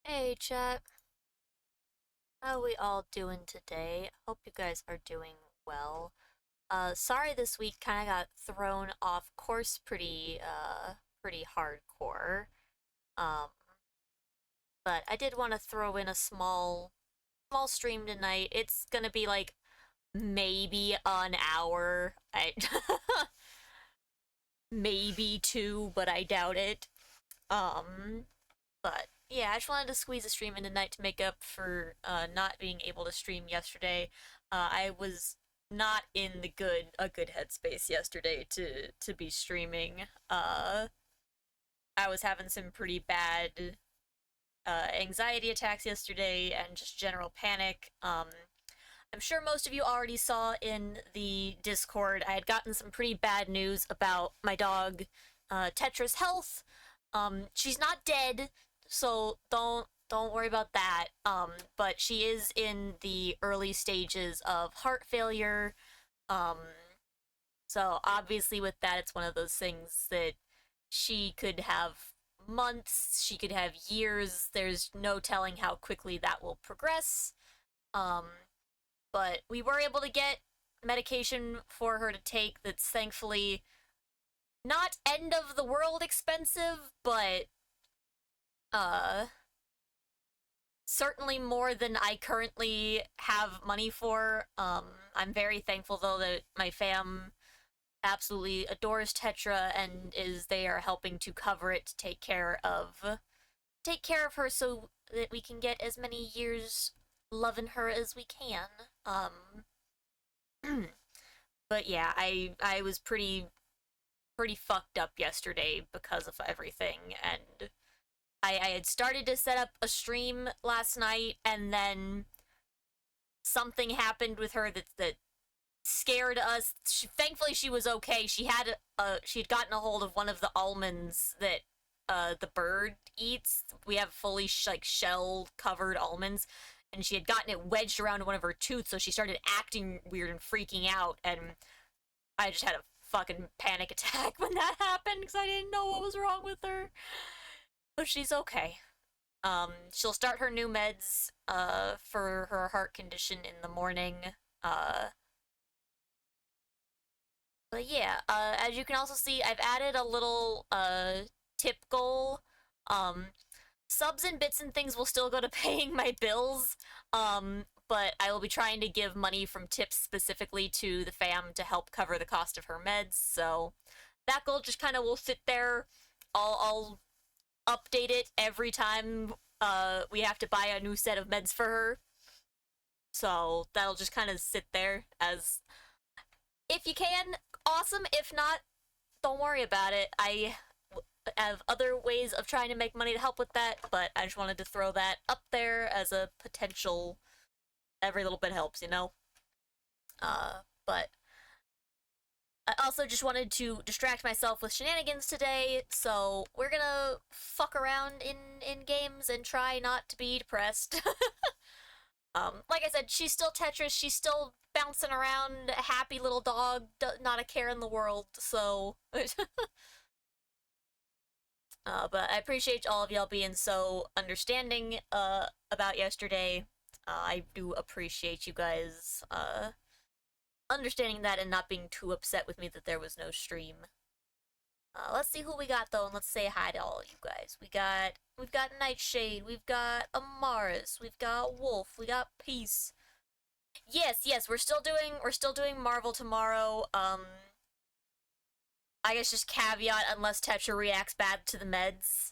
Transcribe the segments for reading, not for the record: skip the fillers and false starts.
Hey chat, how we all doing today? Hope you guys are doing well. Sorry this week kind of got thrown off course pretty hardcore. Um, but I did want to throw in a small stream tonight. It's gonna be like maybe an hour. Maybe two, but I doubt it. Um, But yeah, I just wanted to squeeze a stream in tonight to make up for not being able to stream yesterday. I was not in a good headspace yesterday to be streaming. I was having some pretty bad anxiety attacks yesterday and just general panic. I'm sure most of you already saw in the Discord. I had gotten some pretty bad news about my dog, Tetra's health. She's not dead, so don't worry about that. But she is in the early stages of heart failure. Um, so obviously with that, it's one of those things that she could have months, she could have years. There's no telling how quickly that will progress. Um, but we were able to get medication for her to take that's thankfully not end of the world expensive, but uh certainly more than I currently have money for. I'm very thankful though that my fam absolutely adores Tetra and is they are helping to cover it to take care of her so that we can get as many years loving her as we can. But yeah, I was pretty fucked up yesterday because of everything, and I had started to set up a stream last night, and then something happened with her that scared us. Thankfully, she was okay. She had gotten a hold of one of the almonds that the bird eats. We have fully like shell covered almonds, and she had gotten it wedged around one of her tooth, so she started acting weird and freaking out, and I just had a fucking panic attack when that happened because I didn't know what was wrong with her. But she's okay. She'll start her new meds for her heart condition in the morning. Uh, but yeah, as you can also see, I've added a little tip goal. Um, Subs and bits and things will still go to paying my bills. But I will be trying to give money from tips specifically to the fam to help cover the cost of her meds. So that goal just kind of will sit there. I'll update it every time we have to buy a new set of meds for her. So that'll just kind of sit there as if you can, awesome. If not, don't worry about it. I have other ways of trying to make money to help with that, but I just wanted to throw that up there as a potential. Every little bit helps, you know. But I also just wanted to distract myself with shenanigans today, so we're gonna fuck around in games and try not to be depressed. Like I said, she's still Tetris. She's still bouncing around, a happy little dog, not a care in the world. So, but I appreciate all of y'all being so understanding about yesterday. I do appreciate you guys understanding that and not being too upset with me that there was no stream. Let's see who we got though, and let's say hi to all you guys. We've got Nightshade, we've got Amaris, we've got Wolf, we got Peace. Yes, we're still doing Marvel tomorrow. I guess just caveat unless Tetra reacts bad to the meds.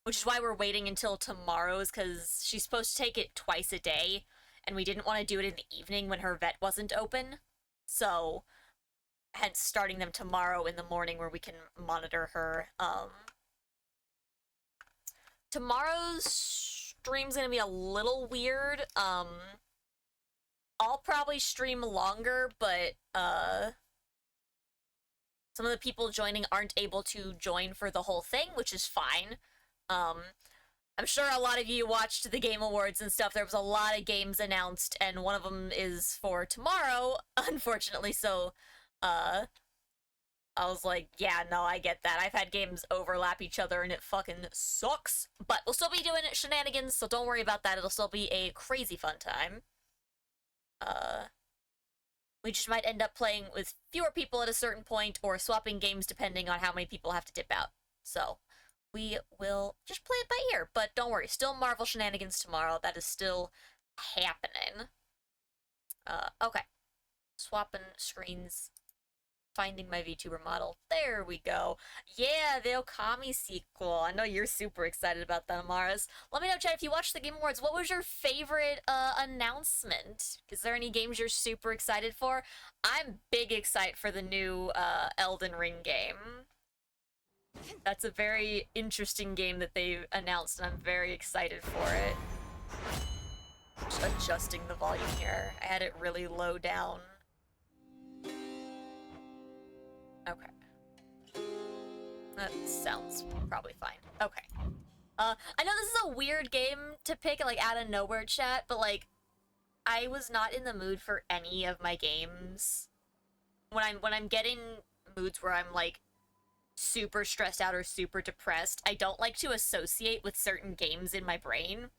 Which is why we're waiting until tomorrow's because she's supposed to take it twice a day, and we didn't want to do it in the evening when her vet wasn't open. So hence starting them tomorrow in the morning where we can monitor her. Tomorrow's stream's gonna be a little weird. I'll probably stream longer, but some of the people joining aren't able to join for the whole thing, which is fine. Um, I'm sure a lot of you watched the Game Awards and stuff. There was a lot of games announced, and one of them is for tomorrow, unfortunately. So, uh, I was like, yeah, no, I get that. I've had games overlap each other and it fucking sucks. But we'll still be doing shenanigans, so don't worry about that. It'll still be a crazy fun time. We just might end up playing with fewer people at a certain point or swapping games depending on how many people have to dip out. So we will just play it by ear. But don't worry, still Marvel shenanigans tomorrow. That is still happening. Okay. Swapping screens. Finding my VTuber model. There we go. Yeah, the Okami sequel. I know you're super excited about that, Amaris. Let me know, Chad, if you watched the Game Awards, what was your favorite announcement? Is there any games you're super excited for? I'm big excited for the new Elden Ring game. That's a very interesting game that they announced, and I'm very excited for it. Just adjusting the volume here. I had it really low down. Okay. That sounds probably fine. Okay. I know this is a weird game to pick, like, out of nowhere, chat, but, like, I was not in the mood for any of my games. When I'm getting moods where I'm, like, super stressed out or super depressed, I don't like to associate with certain games in my brain.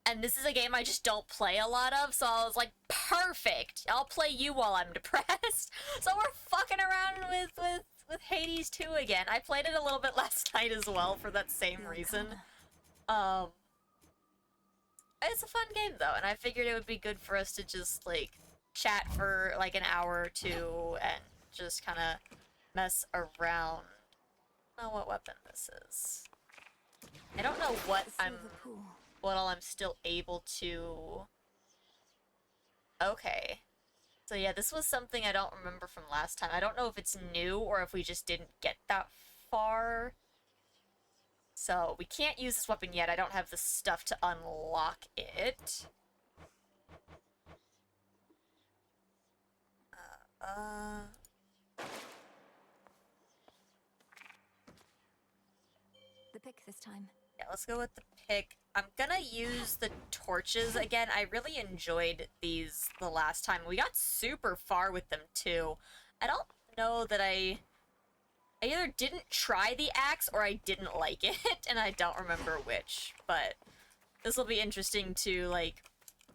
And this is a game I just don't play a lot of, so I was like, perfect! I'll play you while I'm depressed. So we're fucking around with Hades 2 again. I played it a little bit last night as well for that same reason. It's a fun game though, and I figured it would be good for us to just, like, chat for like an hour or two and just kind of mess around. I don't know what weapon this is. I don't know what all I'm still able to... Okay. So yeah, this was something I don't remember from last time. I don't know if it's new or if we just didn't get that far. So we can't use this weapon yet. I don't have the stuff to unlock it. The pick this time. Yeah, let's go with the pick. I'm gonna use the torches again. I really enjoyed these the last time. We got super far with them too. I don't know that I either didn't try the axe or I didn't like it, and I don't remember which. But this will be interesting to, like,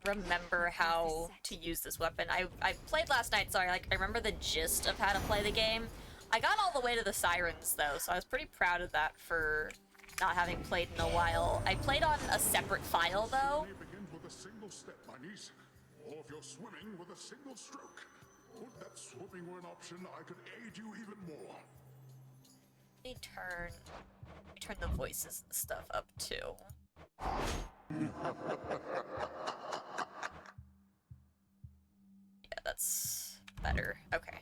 remember how to use this weapon. I played last night, sorry, like, I remember the gist of how to play the game. I got all the way to the sirens, though, so I was pretty proud of that for not having played in a while. I played on a separate file, though. Begins with a single step, my niece. Or if you're swimming with a single stroke. Would that swimming were an option, I could aid you even more. Let me turn the voices and stuff up, too. Yeah, that's better. Okay.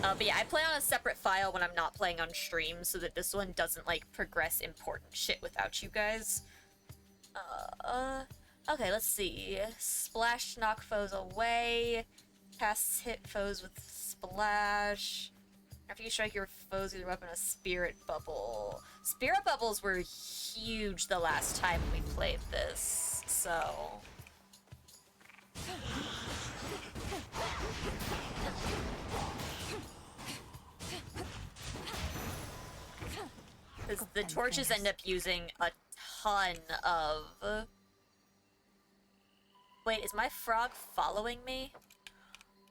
But yeah, I play on a separate file when I'm not playing on stream so that this one doesn't, like, progress important shit without you guys. Okay, let's see. Splash to knock foes away. Casts hit foes with splash. After you strike your foes with your weapon, a spirit bubble. Spirit bubbles were huge the last time we played this, so... Because the torches end up using a ton of... Wait, is my frog following me?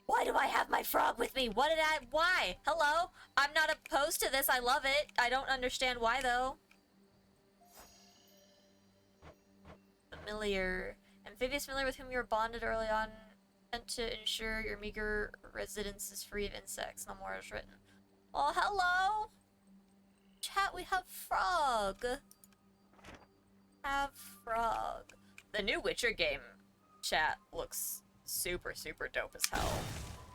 Why do I have my frog with me? Why? Hello? I'm not opposed to this. I love it. I don't understand why, though. Familiar. Amphibious familiar with whom you were bonded early on. And to ensure your meager residence is free of insects. No more is written. Oh, hello? Chat, we have frog. Have frog. The new Witcher game, chat, looks super, super dope as hell.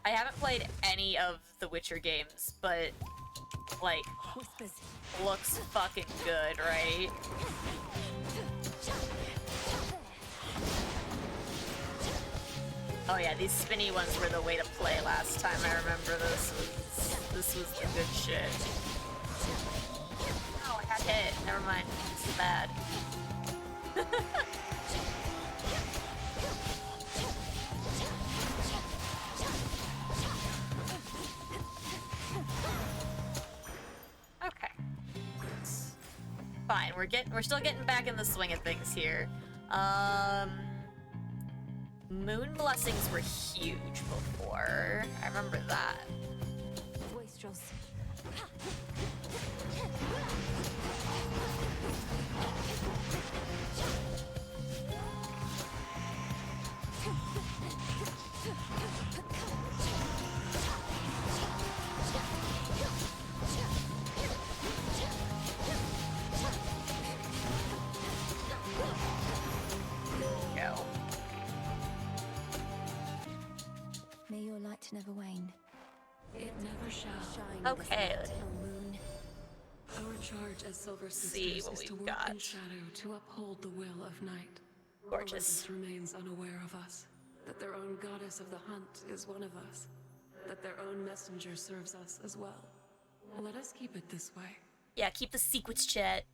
I haven't played any of the Witcher games, but, like, looks fucking good, right? Oh yeah, these spinny ones were the way to play last time. I remember this was the good shit. Oh, I got hit. Never mind. This is bad. fine. We're still getting back in the swing of things here. Moon blessings were huge before. I remember that. Wastrels. Go. May your light never wane. It never shall. Shine Okay. this night, O moon. Our charge as Silver See Sisters what is to we've work got. in shadow to uphold the will of night. Gorgeous. Olympus remains unaware of us, that their own goddess of the hunt is one of us, that their own messenger serves us as well. Let us keep it this way. Yeah, keep the secrets, chat.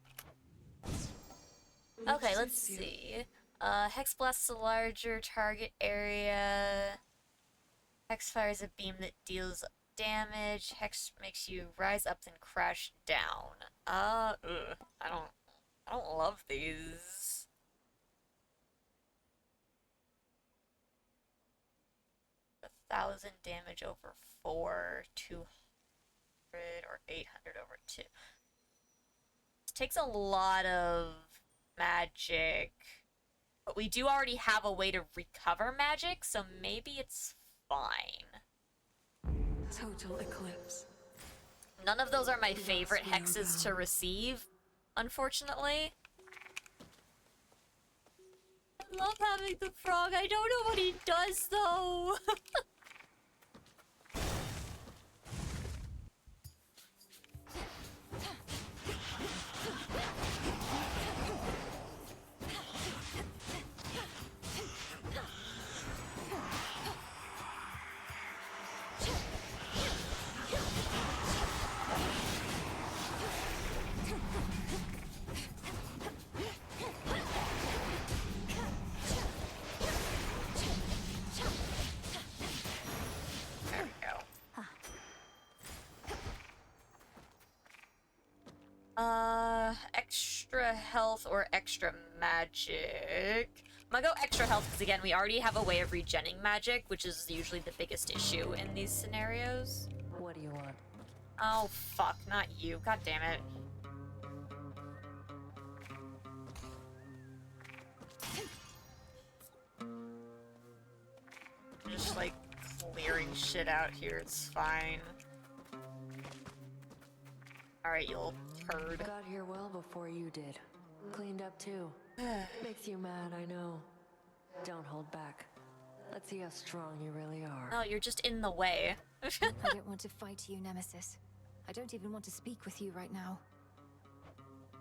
Okay, Which let's suits you. see. Hex blasts a larger target area. Hex fires a beam that deals damage. Hex makes you rise up then crash down. Ugh. I don't love these. A 1,000 damage over 4, 200 or 800 over 2. This takes a lot of magic. But we do already have a way to recover magic, so maybe it's fine. Total eclipse. None of those are my favorite hexes to receive, unfortunately. I love having the frog. I don't know what he does, though. There we go. Extra health or extra magic? I'm gonna go extra health because, again, we already have a way of regenning magic, which is usually the biggest issue in these scenarios. What do you want? Oh, fuck, not you. God damn it. Just, like, clearing shit out here. It's fine. Alright, you little turd. Got here well before you did. Cleaned up too. Makes you mad, I know. Don't hold back. Let's see how strong you really are. No, you're just in the way. I don't want to fight you, Nemesis. I don't even want to speak with you right now.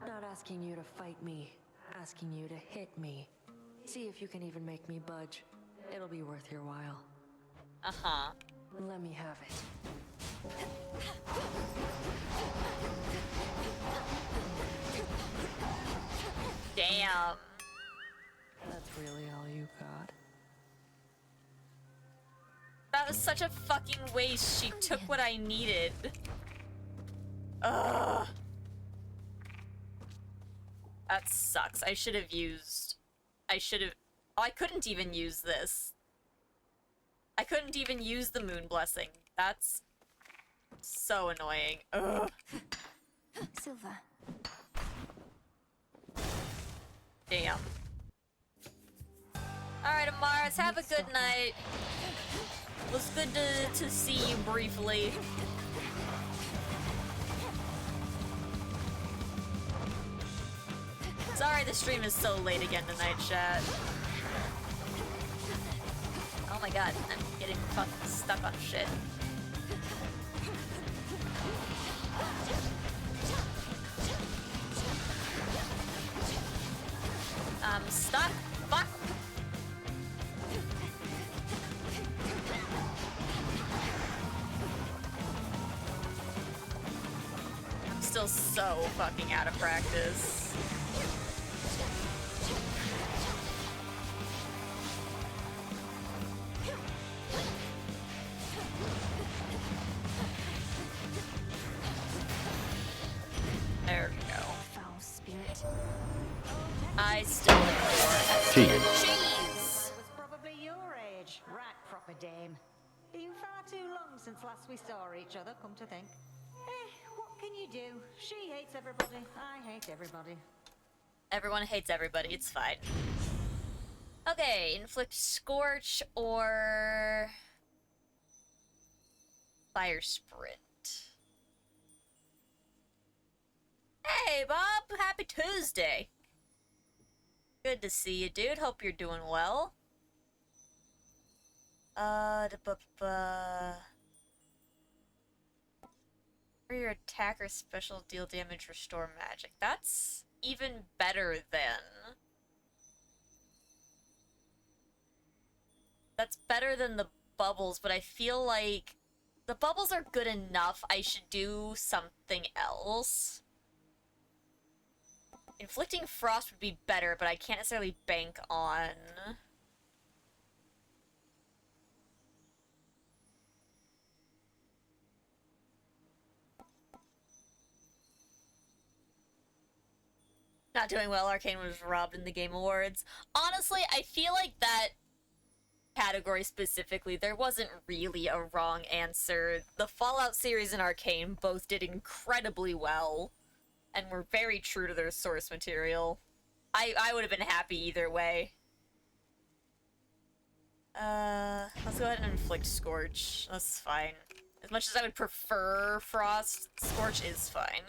Not asking you to fight me, asking you to hit me. See if you can even make me budge. It'll be worth your while. Uh-huh. Let me have it. Damn. That's really all you got? That was such a fucking waste. She took what I needed. Ugh. That sucks. I should have used... Oh, I couldn't even use this. I couldn't even use the moon blessing. That's so annoying. Ugh. Silver. Damn. Alright, Amaris, have a good night. It was good to see you briefly. Sorry the stream is so late again tonight, chat. Oh my god, I'm getting fucking stuck on shit. I'm stuck. Fuck. I'm still so fucking out of practice. There we go. Foul spirit. I still adore Cheese. cheese. Was probably your age, right proper dame. Been far too long since last we saw each other, come to think. What can you do? She hates everybody, I hate everybody. Everyone hates everybody, it's fine. Okay, inflict scorch or fire sprint. Hey Bob, happy Tuesday. Good to see you, dude. Hope you're doing well. For your attack or special deal damage, restore magic. That's even better than... That's better than the bubbles, but I feel like the bubbles are good enough. I should do something else. Inflicting frost would be better, but I can't necessarily bank on... Not doing well. Arcane was robbed in the Game Awards. Honestly, I feel like that category specifically, there wasn't really a wrong answer. The Fallout series and Arcane both did incredibly well and were very true to their source material. I would have been happy either way. Let's go ahead and inflict Scorch. That's fine. As much as I would prefer Frost, Scorch is fine.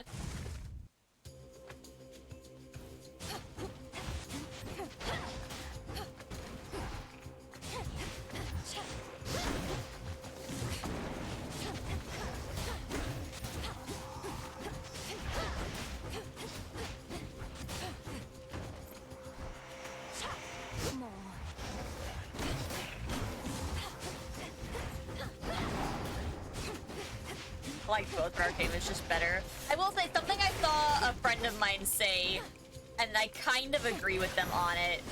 I like both, but Arcane was just better. I will say something I saw a friend of mine say, and I kind of agree with them on it.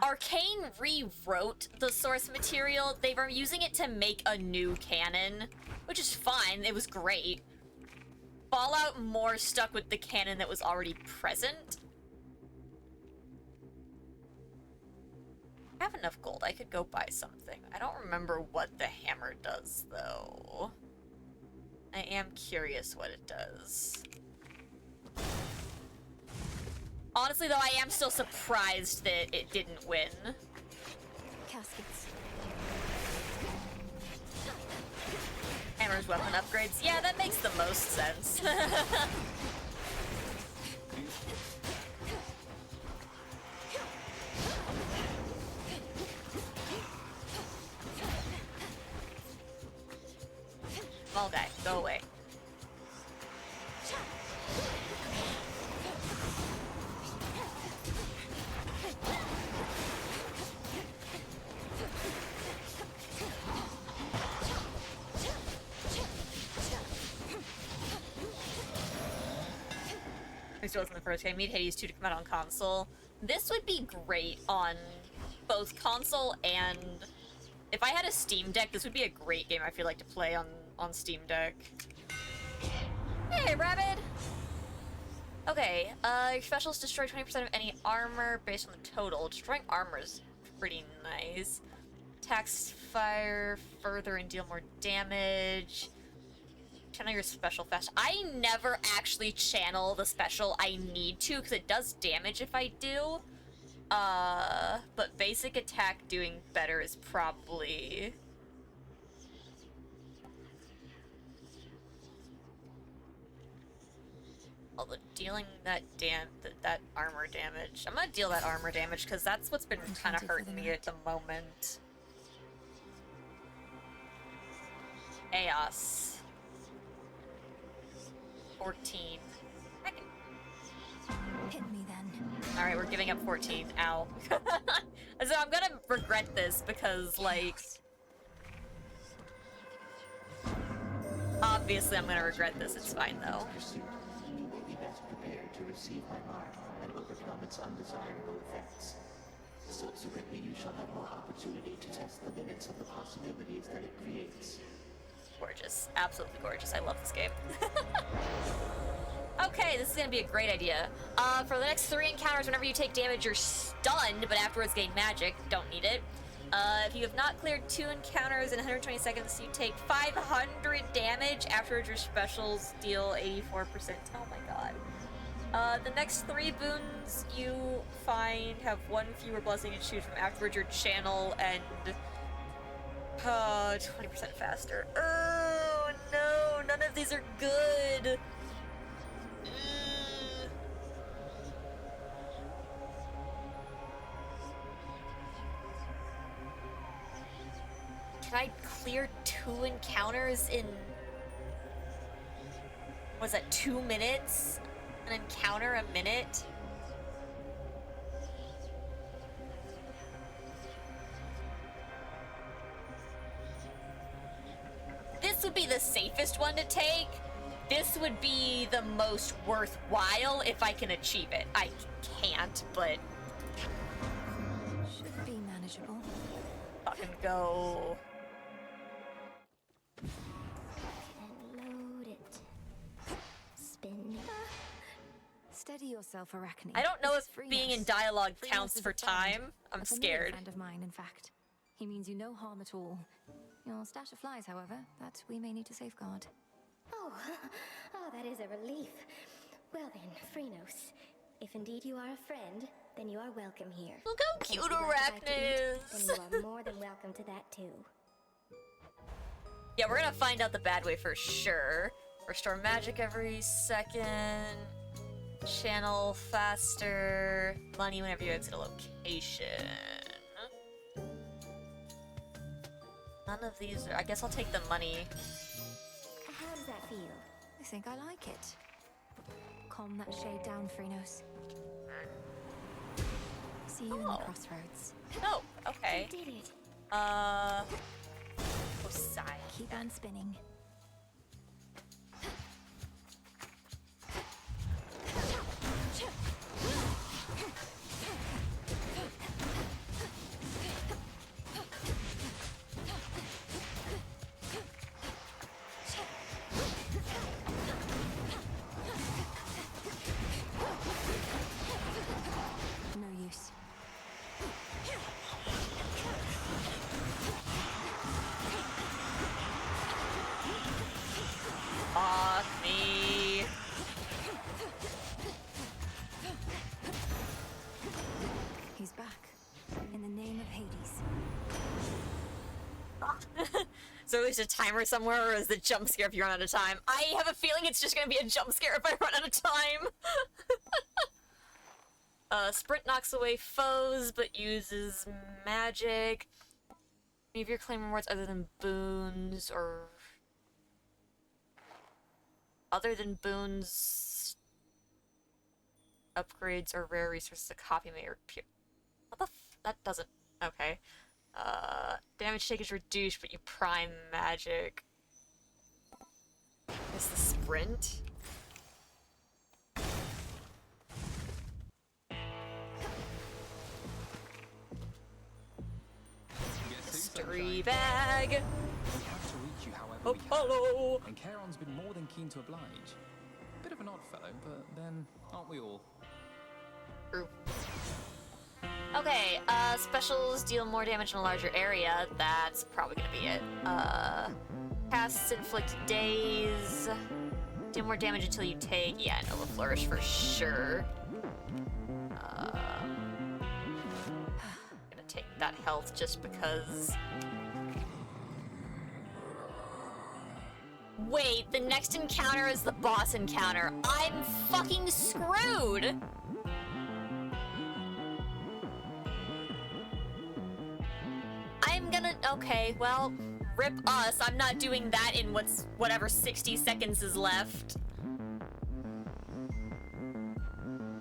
Arcane rewrote the source material. They were using it to make a new canon, which is fine. It was great. Fallout more stuck with the canon that was already present. I have enough gold. I could go buy something. I don't remember what the hammer does, though. I am curious what it does. Honestly, though, I am still surprised that it didn't win. Caskets. Hammer's weapon upgrades. Yeah, that makes the most sense. Small guy, go away. This wasn't the first game. Need Hades 2 to come out on console. This would be great on both console and... If I had a Steam Deck, this would be a great game I feel like to play on Steam Deck. Hey, Rabbit! Okay, your specials destroy 20% of any armor based on the total. Destroying armor is pretty nice. Attacks fire further and deal more damage. Channel your special fast. I never actually channel the special. I need to, because it does damage if I do. But basic attack doing better is probably... Although dealing that armor damage. I'm gonna deal that armor damage, because that's what's been kind of hurting me at the moment. Chaos. 14. I can... Hit me then. Alright, we're giving up 14. Ow. So I'm gonna regret this because, like... Obviously I'm gonna regret this, it's fine though. Pursuit, you will be best prepared to receive my mark and overcome its undesirable effects. Subsequently, you shall have more opportunity to test the limits of the possibilities that it creates. Gorgeous. Absolutely gorgeous. I love this game. Okay, this is gonna be a great idea. For the next 3 encounters, whenever you take damage, you're stunned, but afterwards gain magic. Don't need it. If you have not cleared 2 encounters in 120 seconds, you take 500 damage. Afterwards, your specials deal 84%. Oh my god. The next 3 boons you find have 1 fewer blessing to choose from. Afterwards, your channel and 20% faster. Oh no, none of these are good. Can I clear 2 encounters in... Was that 2 minutes? An encounter a minute? This would be the safest one to take. This would be the most worthwhile if I can achieve it. I can't, but... Should be manageable. Fucking go. And load it. Spin. Steady yourself, Arachne. I don't know This if is being in Freenos. dialogue Freenos counts is for a friend. time. I'm A familiar scared. friend of mine, in fact. He means you no harm at all. Your stash of flies, however, that we may need to safeguard. Oh, oh, that is a relief. Well then, Freenos, if indeed you are a friend, then you are welcome here. Look how And if cute you'd like to Arachne bite to eat, is. then you are more than welcome to that too. Yeah, we're gonna find out the bad way for sure. Restore magic every second. Channel faster. Money whenever you exit a location. None of these are... I guess I'll take the money. How does that feel? I think I like it. Calm that shade down, Freenos. See you in the Oh. crossroads. Oh, okay. You did it. Posai. Keep on spinning. No use. Fuck me. He's back. In the name of Hades. Is there at least a timer somewhere, or is the jump scare if you run out of time? I have a feeling it's just gonna be a jump scare if I run out of time. Sprint knocks away foes, but uses magic. Any of your claim rewards other than boons, or... Other than boons... Upgrades or rare resources a copy may appear. What the that doesn't... Okay. Damage take is reduced, but you prime magic. Is the sprint? Mystery bag! We have to reach you however Oh, we can. hello! And Charon's been more than keen to oblige. Bit of an odd fellow, but then, aren't we all? True. Okay, specials deal more damage in a larger area. That's probably gonna be it. Casts inflict daze. Deal more damage until you take... Yeah, Nova Flourish for sure. Gonna take that health just because... Wait, the next encounter is the boss encounter. I'm fucking screwed! I'm gonna... Okay, well, rip us. I'm not doing that in whatever 60 seconds is left.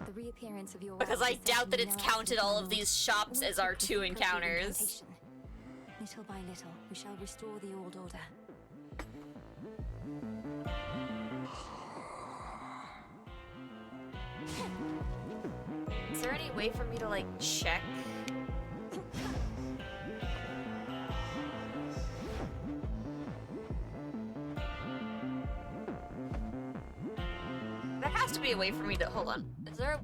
The reappearance of your Because wife I is doubt that certainly it's no counted accident, all my of lord. these shops We'll as our keep 2 with the appropriate encounters. incantation. Little by little, we shall restore the old order. Is there any way for me to, like, check? There has to be a way for me to... Hold on. Is there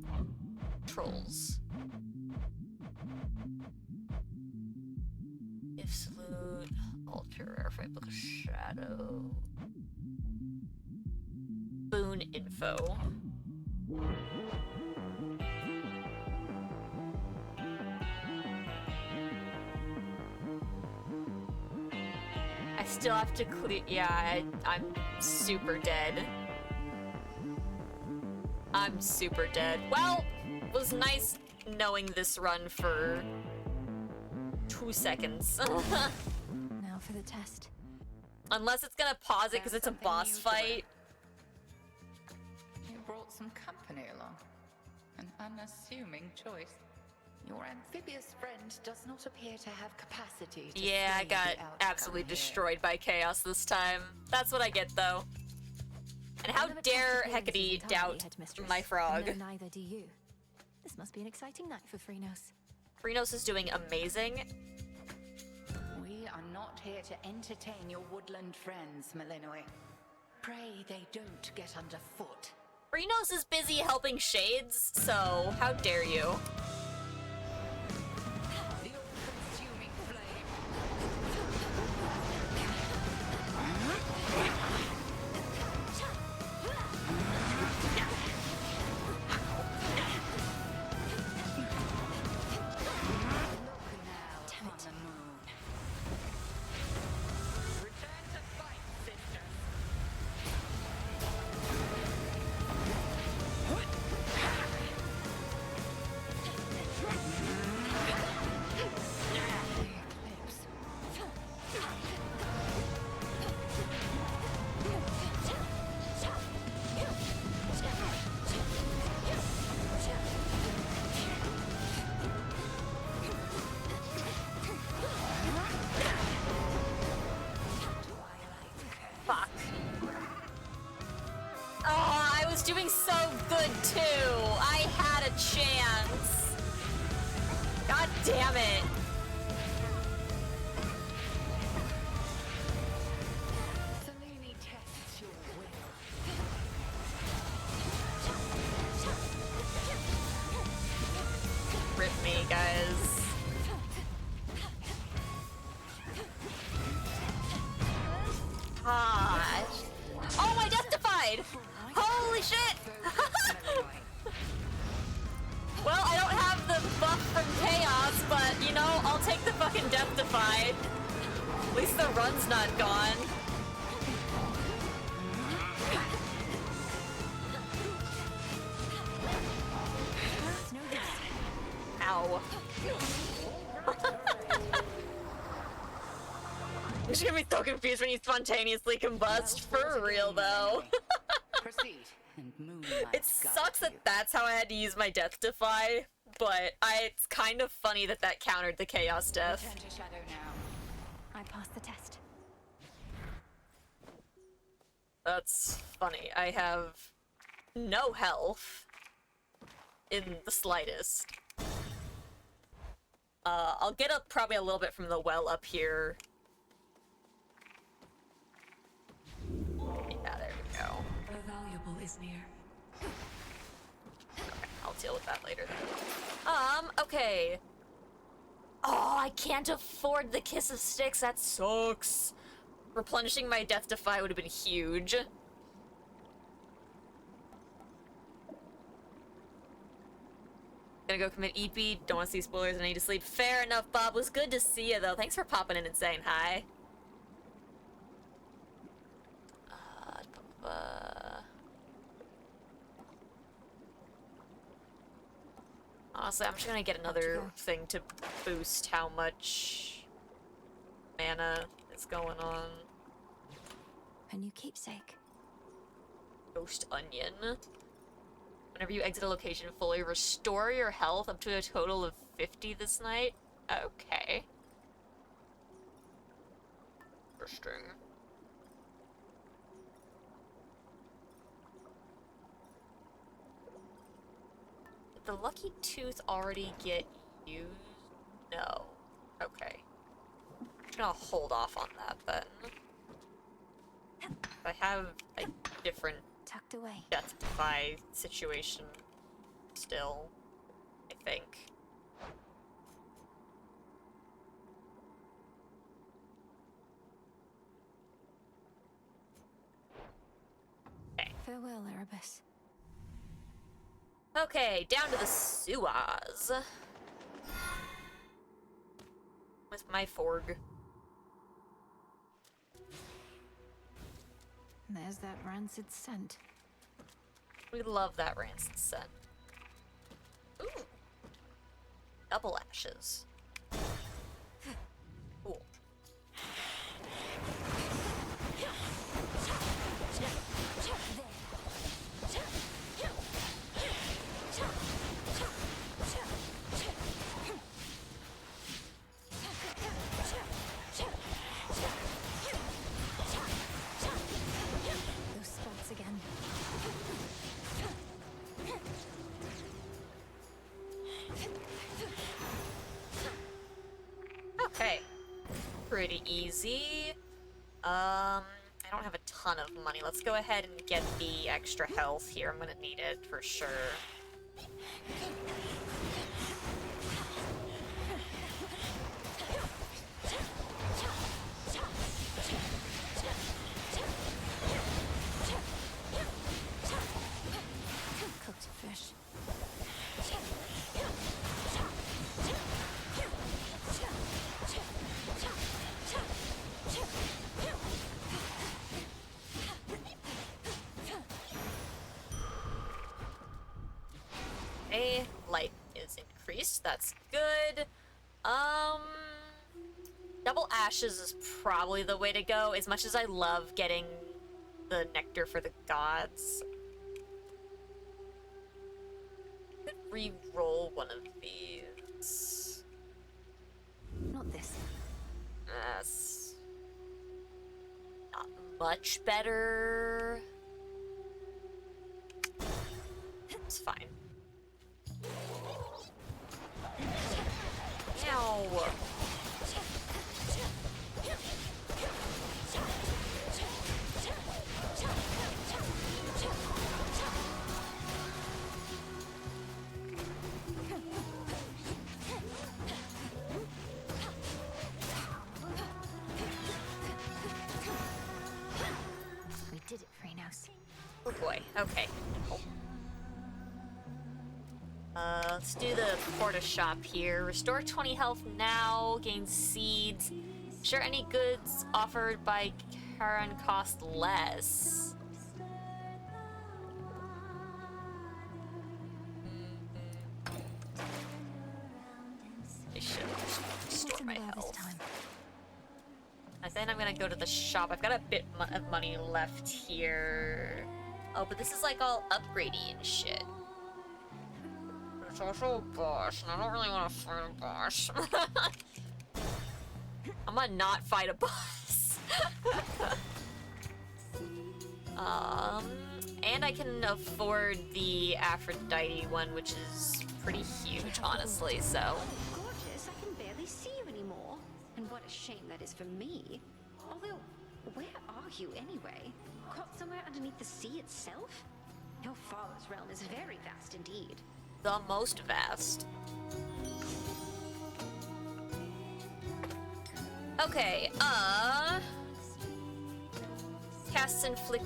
trolls? If salute, alter, rare fight, book of shadow. Boon info. I still have to clear. Yeah, I'm super dead. I'm super dead. Well, it was nice knowing this run for 2 seconds. Now for the test. Unless it's gonna pause it because it's a boss fight. You brought some company along. An unassuming choice. Your amphibious friend does not appear to have capacity to Yeah, I sway got the outcome absolutely here. destroyed by chaos this time. That's what I get, though. And how I never dare trusted Hades Hecate entirely, doubt Headmistress. my frog? No, neither do you. This must be an exciting night for Phrynos. Phrynos is doing amazing. We are not here to entertain your woodland friends, Malinoi. Pray they don't get underfoot. Phrynos is busy helping Shades, so how dare you? The all-consuming flame. Look now on the moon. Return to fight, sister. Fuck. Oh, I was doing so good too. I had a chance. God damn it. Selene tests your will. Rip me, guys. Gosh. Oh, I death-defied! Holy shit! Well, I don't have the buff from Chaos, but, you know, I'll take the fucking death-defy. At least the run's not gone. Ow. I'm just gonna be so confused when you spontaneously combust, for real though. Proceed and moonlight It sucks that that's how I had to use my death defy, but it's kind of funny that that countered the chaos death. Return to shadow now. I passed the test. That's funny. I have no health in the slightest. I'll get up probably a little bit from the well up here. Yeah, there we go. The valuable is near. Okay, I'll deal with that later then. Okay. Oh, I can't afford the Kiss of Styx. That sucks. Replenishing my Death Defy would have been huge. Gonna go commit EP. Don't want to see spoilers. I need to sleep. Fair enough, Bob. Was good to see you, though. Thanks for popping in and saying hi. Honestly, I'm just gonna get another thing to boost how much mana is going on. A new keepsake. Ghost Onion. Whenever you exit a location fully, restore your health up to a total of 50 this night. Okay. Interesting. Did the Lucky Tooth already get used? No. Okay. I'm just gonna hold off on that then. I have a different tucked away. death defy situation still, I think. Farewell, Erebus. Okay, down to the sewers. With my Forg. There's that rancid scent. We love that rancid scent. Ooh. Double ashes. Cool. Those spots again. Okay. Pretty easy. I don't have a ton of money. Let's go ahead and get the extra health here. I'm gonna need it for sure. Cooked fish. Okay, light is increased. That's good. Double ashes is probably the way to go. As much as I love getting the nectar for the gods, I could re-roll one of these. Not this. That's not much better. It's fine. Ow. We did it, Frenos. Oh boy, okay. Cool. Let's do the porta shop here. Restore 20 health now, gain seeds. Sure, any goods offered by Karen cost less. I should restore What's in my there this health. time? And then I'm gonna go to the shop. I've got a bit of money left here. Oh, but this is like all upgradey and shit. It's also a boss, and I don't really want to fight a boss. I'm gonna not fight a boss. And I can afford the Aphrodite one, which is pretty huge, honestly, so. Gorgeous, I can barely see you anymore. And what a shame that is for me. Although, where are you anyway? Caught somewhere underneath the sea itself? Your father's realm is very vast indeed. The most vast. Okay, casts inflict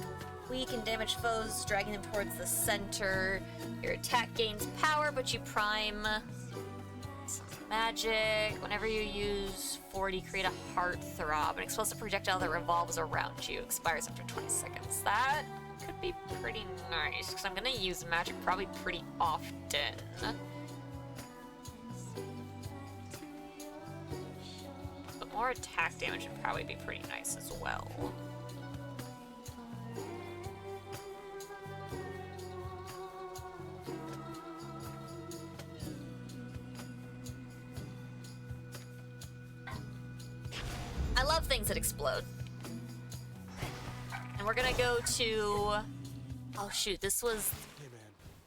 weak and damaged foes, dragging them towards the center. Your attack gains power, but you prime magic. Whenever you use 40, create a heart throb. An explosive projectile that revolves around you. Expires after 20 seconds. That could be pretty nice, because I'm gonna use magic probably pretty often. But more attack damage would probably be pretty nice as well. I love things that explode. And we're gonna go to... Oh shoot, this was Hey man,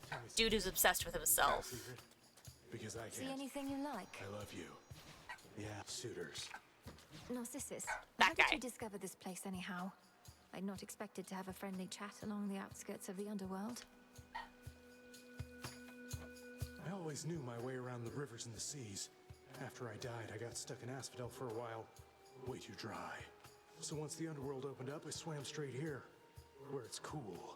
tell me dude who's obsessed with himself. secret. Because I See can't. anything you like? I love you. Yeah, suitors. Narcissus. That How did guy. you discover this place anyhow? I'd not expected to have a friendly chat along the outskirts of the underworld. I always knew my way around the rivers and the seas. After I died, I got stuck in Asphodel for a while. Way too dry. So once the underworld opened up, I swam straight here, where it's cool.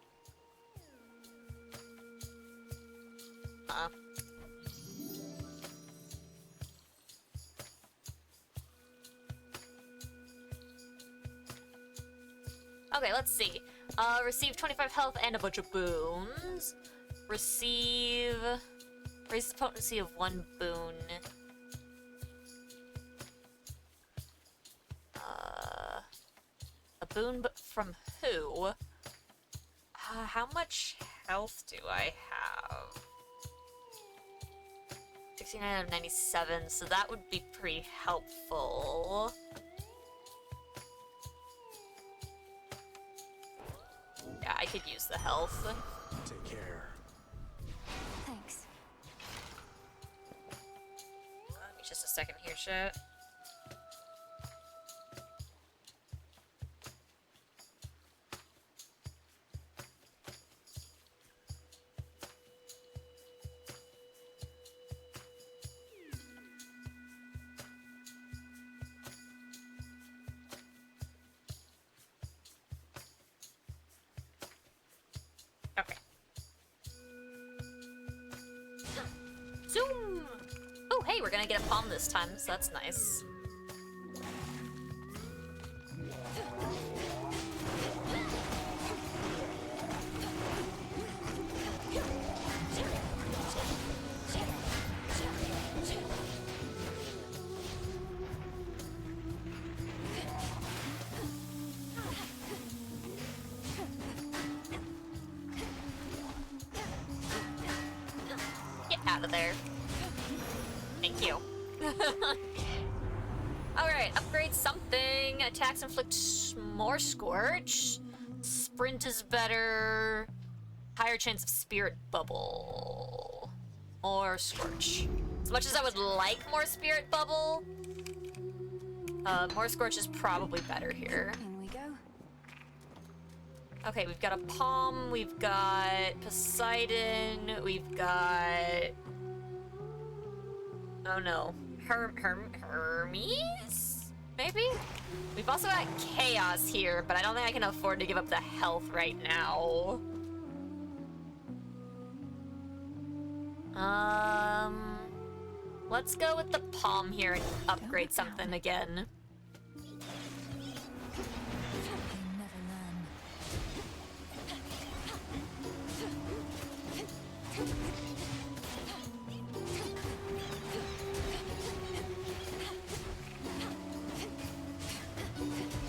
Okay, let's see. Receive 25 health and a bunch of boons. Receive... Raise the potency of 1 boon. A boon, but from who? How much health do I have? 69 out of 97, so that would be pretty helpful. Yeah, I could use the health. Take care. Thanks. Give me just a second here, chat. Okay. Zoom! Oh, hey, we're gonna get a palm this time, so that's nice. Get out of there. Thank you. Alright, upgrade something. Attacks inflict more Scorch. Sprint is better. Higher chance of Spirit Bubble. Or Scorch. As much as I would like more Spirit Bubble, more Scorch is probably better here. In we go. Okay, we've got a Palm, we've got Poseidon, we've got... Oh no. Hermes? Maybe? We've also got Chaos here, but I don't think I can afford to give up the health right now. Let's go with the Palm here and upgrade something again.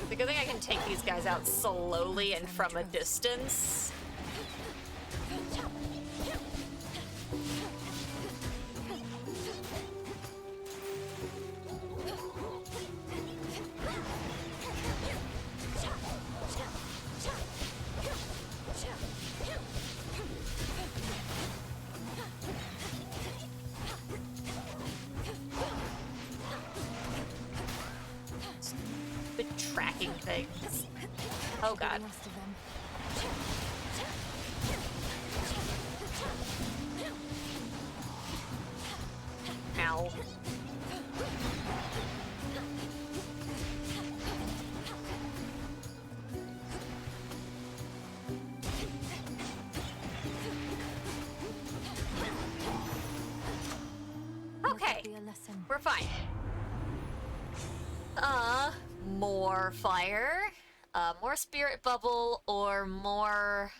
It's a good thing I can take these guys out slowly and from a distance. Stupid tracking things. Oh god. Ow. Okay, we're fine. More fire, more spirit bubble, or more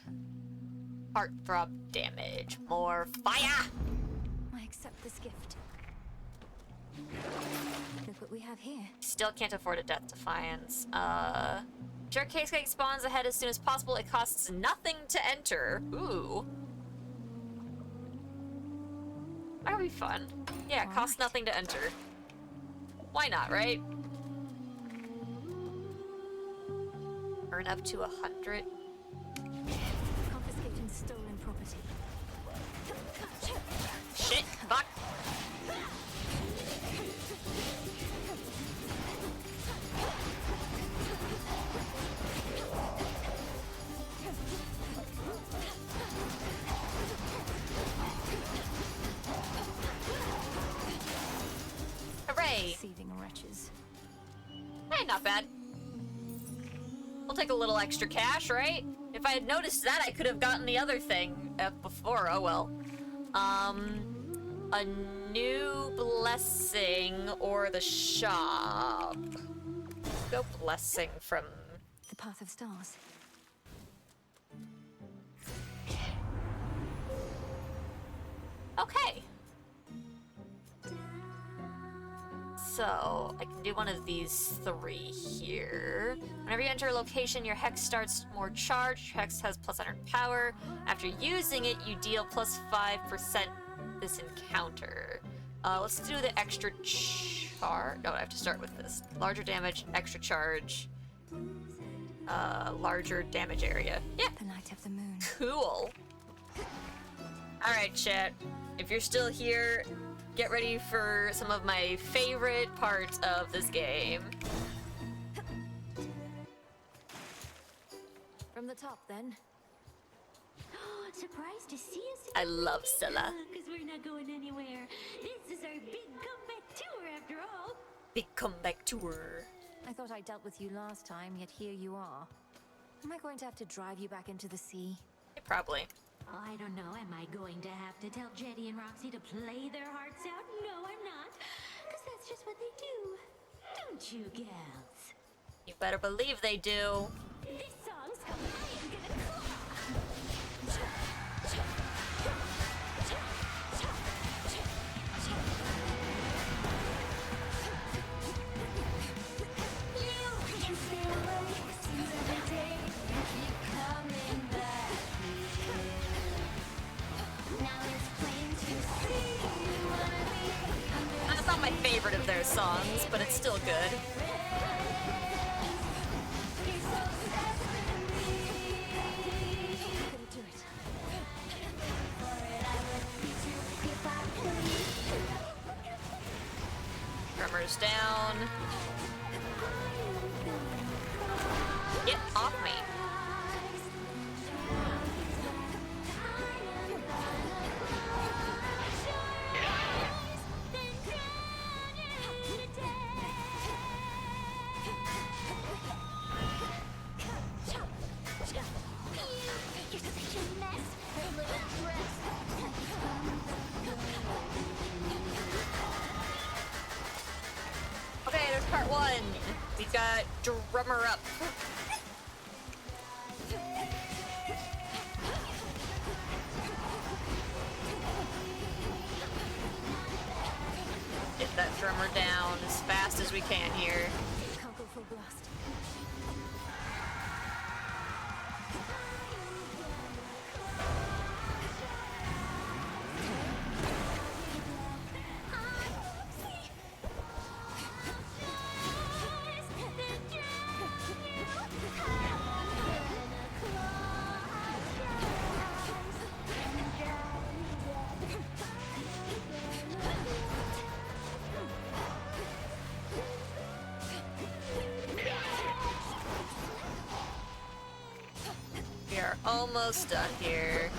heartthrob damage. More fire! I accept this gift. Look what we have here. Still can't afford a Death Defiance. Sure, Case Cake spawns ahead as soon as possible. It costs nothing to enter. Ooh. That would be fun. Yeah, it costs nothing to enter. Why not, right? Earn up to 100. Confiscating stolen property. Shit, fuck. Okay, not bad. We'll take a little extra cash, right? If I had noticed that, I could have gotten the other thing before. Oh well. A new blessing or the shop. Let's go blessing from... The Path of Stars. Okay. So, I can do one of these 3 here. Whenever you enter a location, your hex starts more charged. Your hex has plus 100 power. After using it, you deal plus 5% this encounter. Let's do the extra charge. No, I have to start with this. Larger damage, extra charge. Larger damage area. Yeah. The night of the moon. Cool. Alright, chat. If you're still here, get ready for some of my favorite parts of this game. From the top, then. Surprised to see us I love Scylla. because we're not going anywhere. This is our big comeback tour after all. Big comeback tour. I thought I dealt with you last time, yet here you are. Am I going to have to drive you back into the sea? Yeah, probably. Oh, I don't know. Am I going to have to tell Jetty and Roxy to play their hearts out? No, I'm not. Because that's just what they do. Don't you, gals? You better believe they do. This song's I am gonna claw. You can stay away, seems every day you keep coming back here. Now it's plain to see you wanna be. That's not my favorite of their songs, but it's still good. Drummer's down. Get off me. You're such a mess, a little dress. Okay, there's part 1. We got drummer up. Get that drummer down as fast as we can here. Can't go full blast. We are almost done here.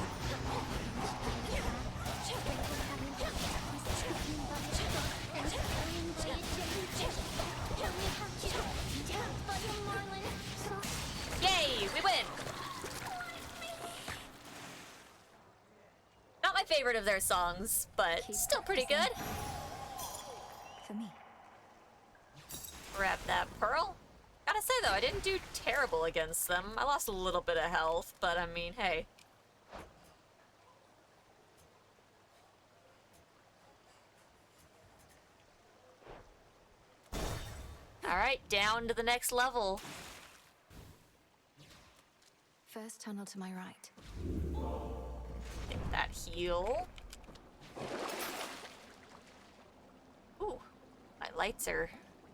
Yay, we win! Not my favorite of their songs, but still pretty good. For me. Grab that pearl. Gotta say though, I didn't do terrible against them. I lost a little bit of health, but I mean, hey. Alright, down to the next level. First tunnel to my right. Get that heal. Ooh, my lights are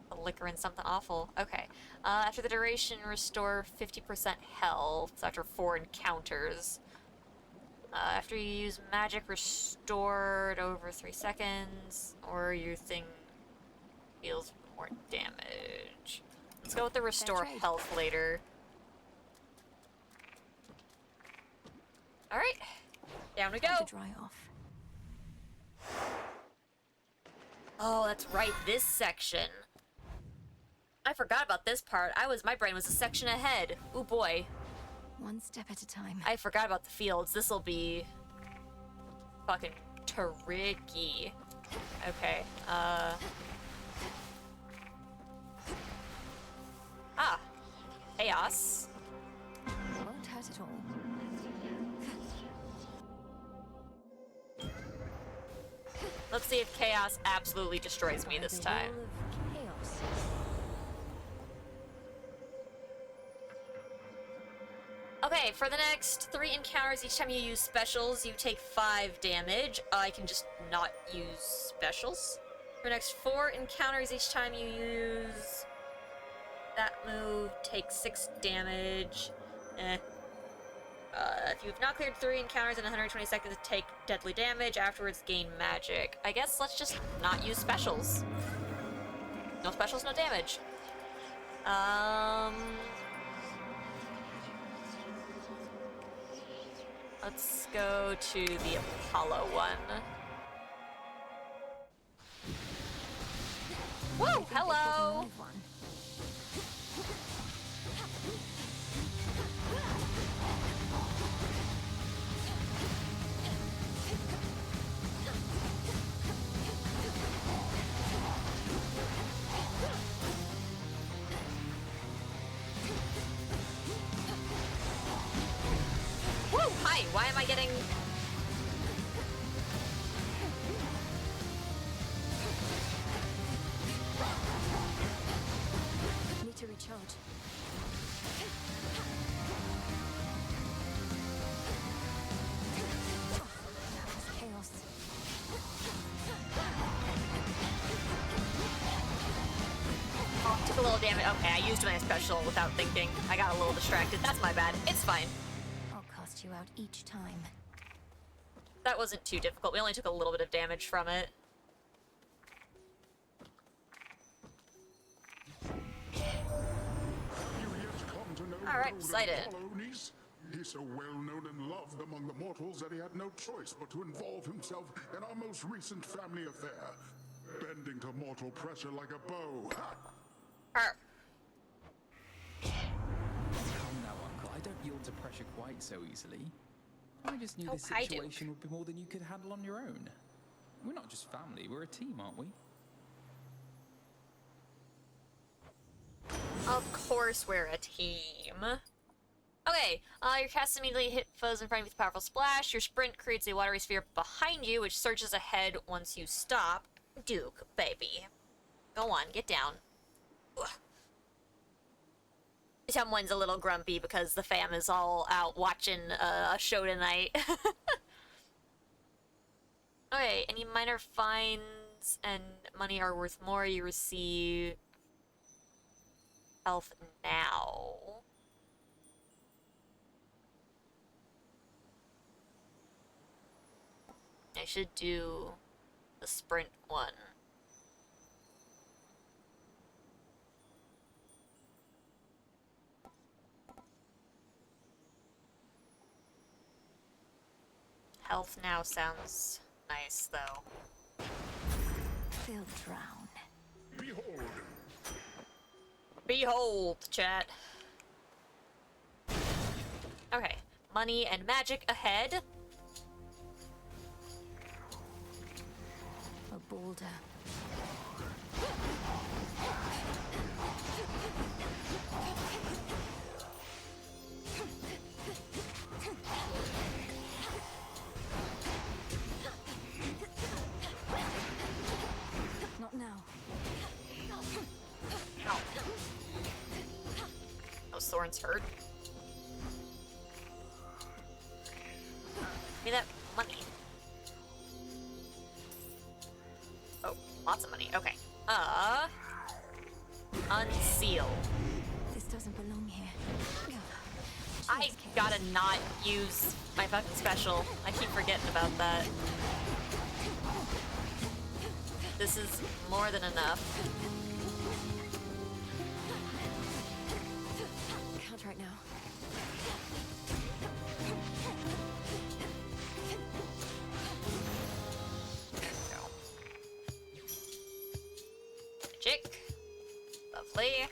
flickering something awful. Okay. After the duration, restore 50% health after 4 encounters. After you use magic, restore it over 3 seconds, or your thing deals more damage. Let's go with the restore health later. Alright, down we go. To dry off. Oh, that's right, this section. I forgot about this part. My brain was a section ahead. Ooh boy. One step at a time. I forgot about the fields. This'll be fucking tricky. Okay, Ah. Chaos. Won't hurt at all. Let's see if Chaos absolutely destroys me this time. Chaos. Okay, for the next 3 encounters, each time you use specials, you take 5 damage. I can just not use specials. For the next 4 encounters, each time you use that move, take 6 damage. If you've not cleared 3 encounters in 120 seconds, take deadly damage. Afterwards, gain magic. I guess let's just not use specials. No specials, no damage. Let's go to the Apollo one. Woo! Hello! Woo! Hi! Why am I getting... Need to recharge. Chaos. Oh, took a little damage. Okay, I used my special without thinking. I got a little distracted. That's my bad. It's fine. I'll cast you out each time. That wasn't too difficult. We only took a little bit of damage from it. Alright, Poseidon. He's so well known and loved among the mortals that he had no choice but to involve himself in our most recent family affair, bending to mortal pressure like a bow. Her. Come now, Uncle. I don't yield to pressure quite so easily. I just knew this situation would be more than you could handle on your own. We're not just family, we're a team, aren't we? Of course we're a team. Okay, your cast immediately hit foes in front of you with a powerful splash. Your sprint creates a watery sphere behind you, which surges ahead once you stop. Duke, baby. Go on, get down. Ugh. Someone's a little grumpy because the fam is all out watching a show tonight. Okay, any minor fines and money are worth more. You receive health now. I should do the sprint one. Health now sounds nice, though. They'll drown. Behold! Behold, chat. Okay, money and magic ahead. A boulder. Not now. Ow. Those thorns hurt. Give me that money. Oh, lots of money. Okay. Unseal. This doesn't belong here. I gotta not use my fucking special. I keep forgetting about that. This is more than enough. Can't right now. Magic. Exactly.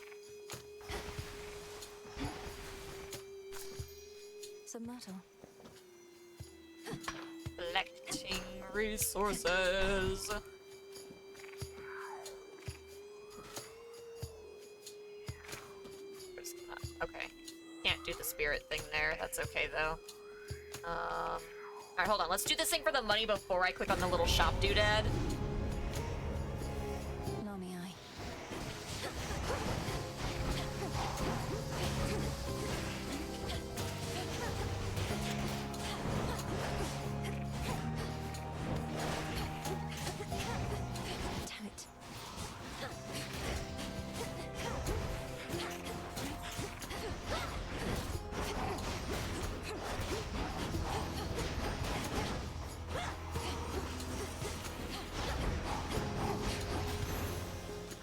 Some myrtle. Collecting resources. Okay. Can't do the spirit thing there. That's okay, though. Alright, hold on. Let's do this thing for the money before I click on the little shop doodad. Nami eye. Damn it.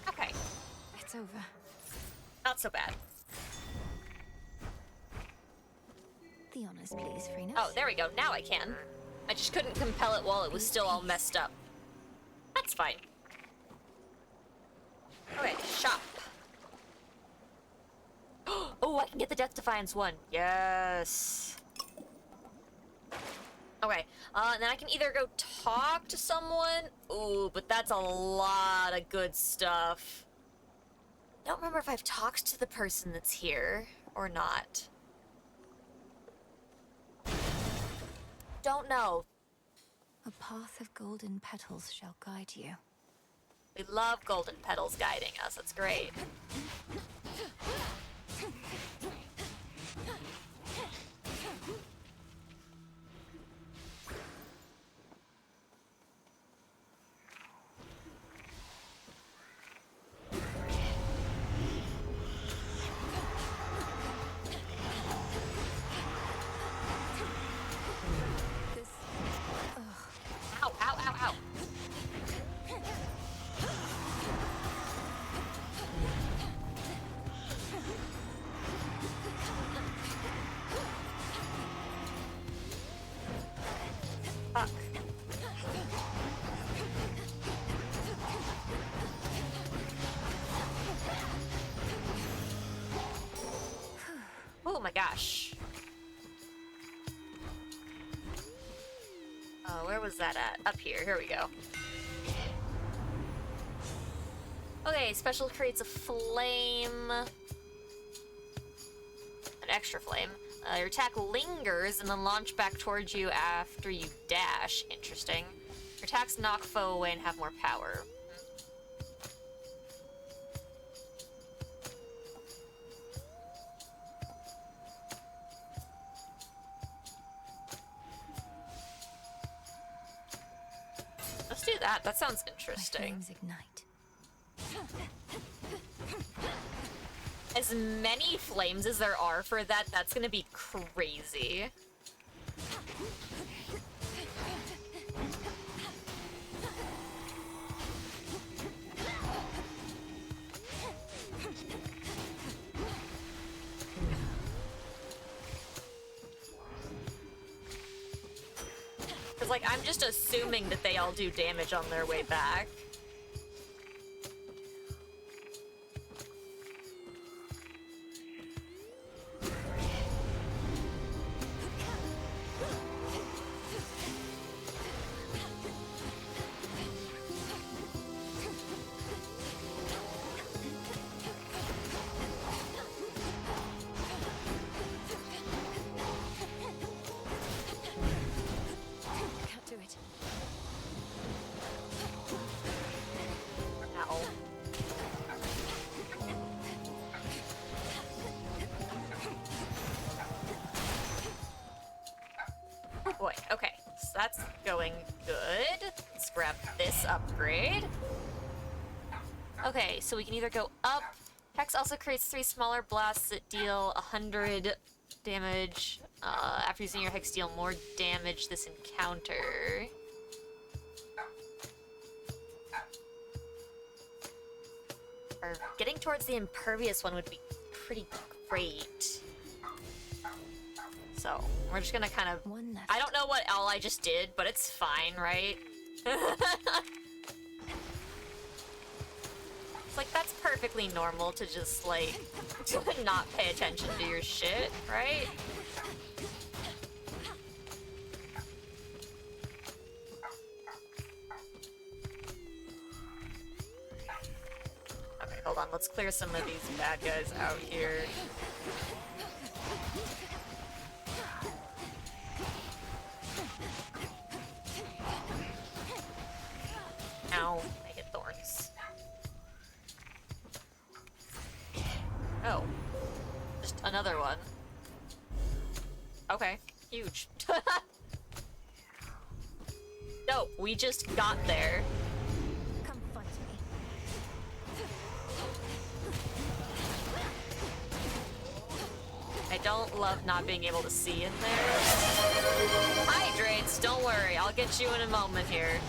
Okay. It's over. Not so bad. The honors, please, Freenos. Oh, there we go. Now I can. I just couldn't compel it while it was still all messed up. That's fine. Okay, shop. Oh, I can get the Death Defiance one. Yes. Okay, then I can either go talk to someone. Ooh, but that's a lot of good stuff. I don't remember if I've talked to the person that's here or not. Don't know. A path of golden petals shall guide you. We love golden petals guiding us. That's great. This... Ow, ow, ow, ow. Fuck. Oh my gosh. Where was that at? Up here. Here we go. Okay, special creates a flame. An extra flame. Your attack lingers and then launch back towards you after you dash. Interesting. Your attacks knock foe away and have more power. Let's do that. That sounds interesting. My flames ignite. As many flames as there are for that, that's gonna be crazy. Because, like, I'm just assuming that they all do damage on their way back. Can't do it. Ow. Oh boy, okay. So that's going good. Let's grab this upgrade. Okay, so we can either go up. Hex also creates 3 smaller blasts that deal 100 damage. After using your Hex, deal more damage this encounter. Or getting towards the impervious one would be pretty great. So, we're just gonna kind of... One left. I don't know what all I just did, but it's fine, right? Like, that's perfectly normal to just, like, not pay attention to your shit, right? Okay, hold on. Let's clear some of these bad guys out here. Ow, I hit thorns. Oh. Just another one. Okay, huge. Dope, we just got there. Come fight me. I don't love not being able to see in there. Hydrates, don't worry, I'll get you in a moment here.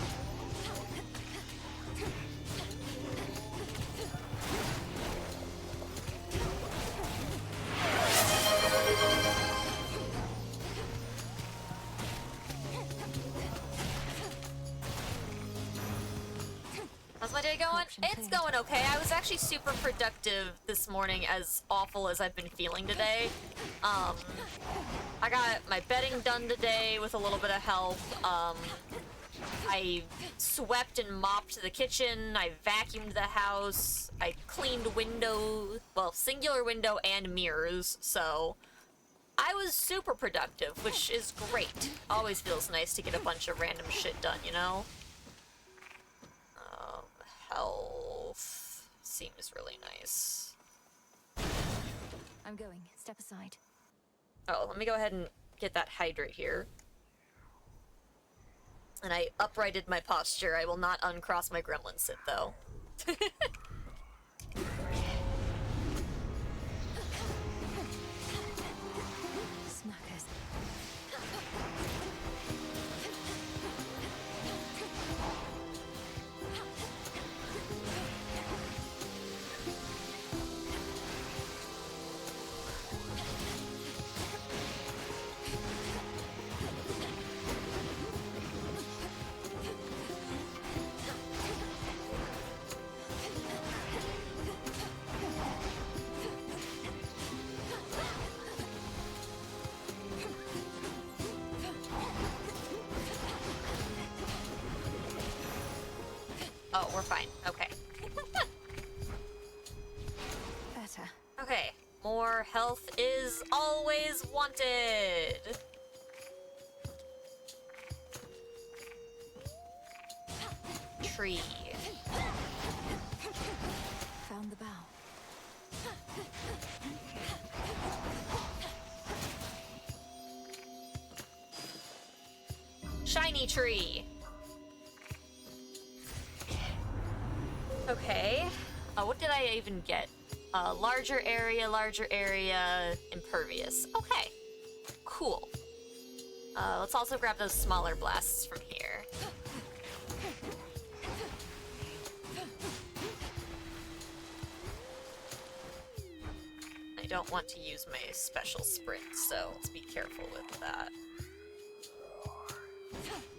How's my day going? It's going okay. I was actually super productive this morning, as awful as I've been feeling today. I got my bedding done today with a little bit of help. I swept and mopped the kitchen. I vacuumed the house. I cleaned windows, well, singular window and mirrors, so I was super productive, which is great. Always feels nice to get a bunch of random shit done, you know? Health seems really nice. I'm going. Step aside. Oh, let me go ahead and get that hydrate here. And I uprighted my posture. I will not uncross my gremlin sit, though. Smackers. Oh, we're fine. Okay. Better. Okay. More health is always wanted. Tree. Found the bow. Shiny tree. Okay. What did I even get? Larger area, impervious. Okay. Cool. Let's also grab those smaller blasts from here. I don't want to use my special sprint, so let's be careful with that.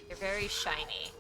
You're very shiny.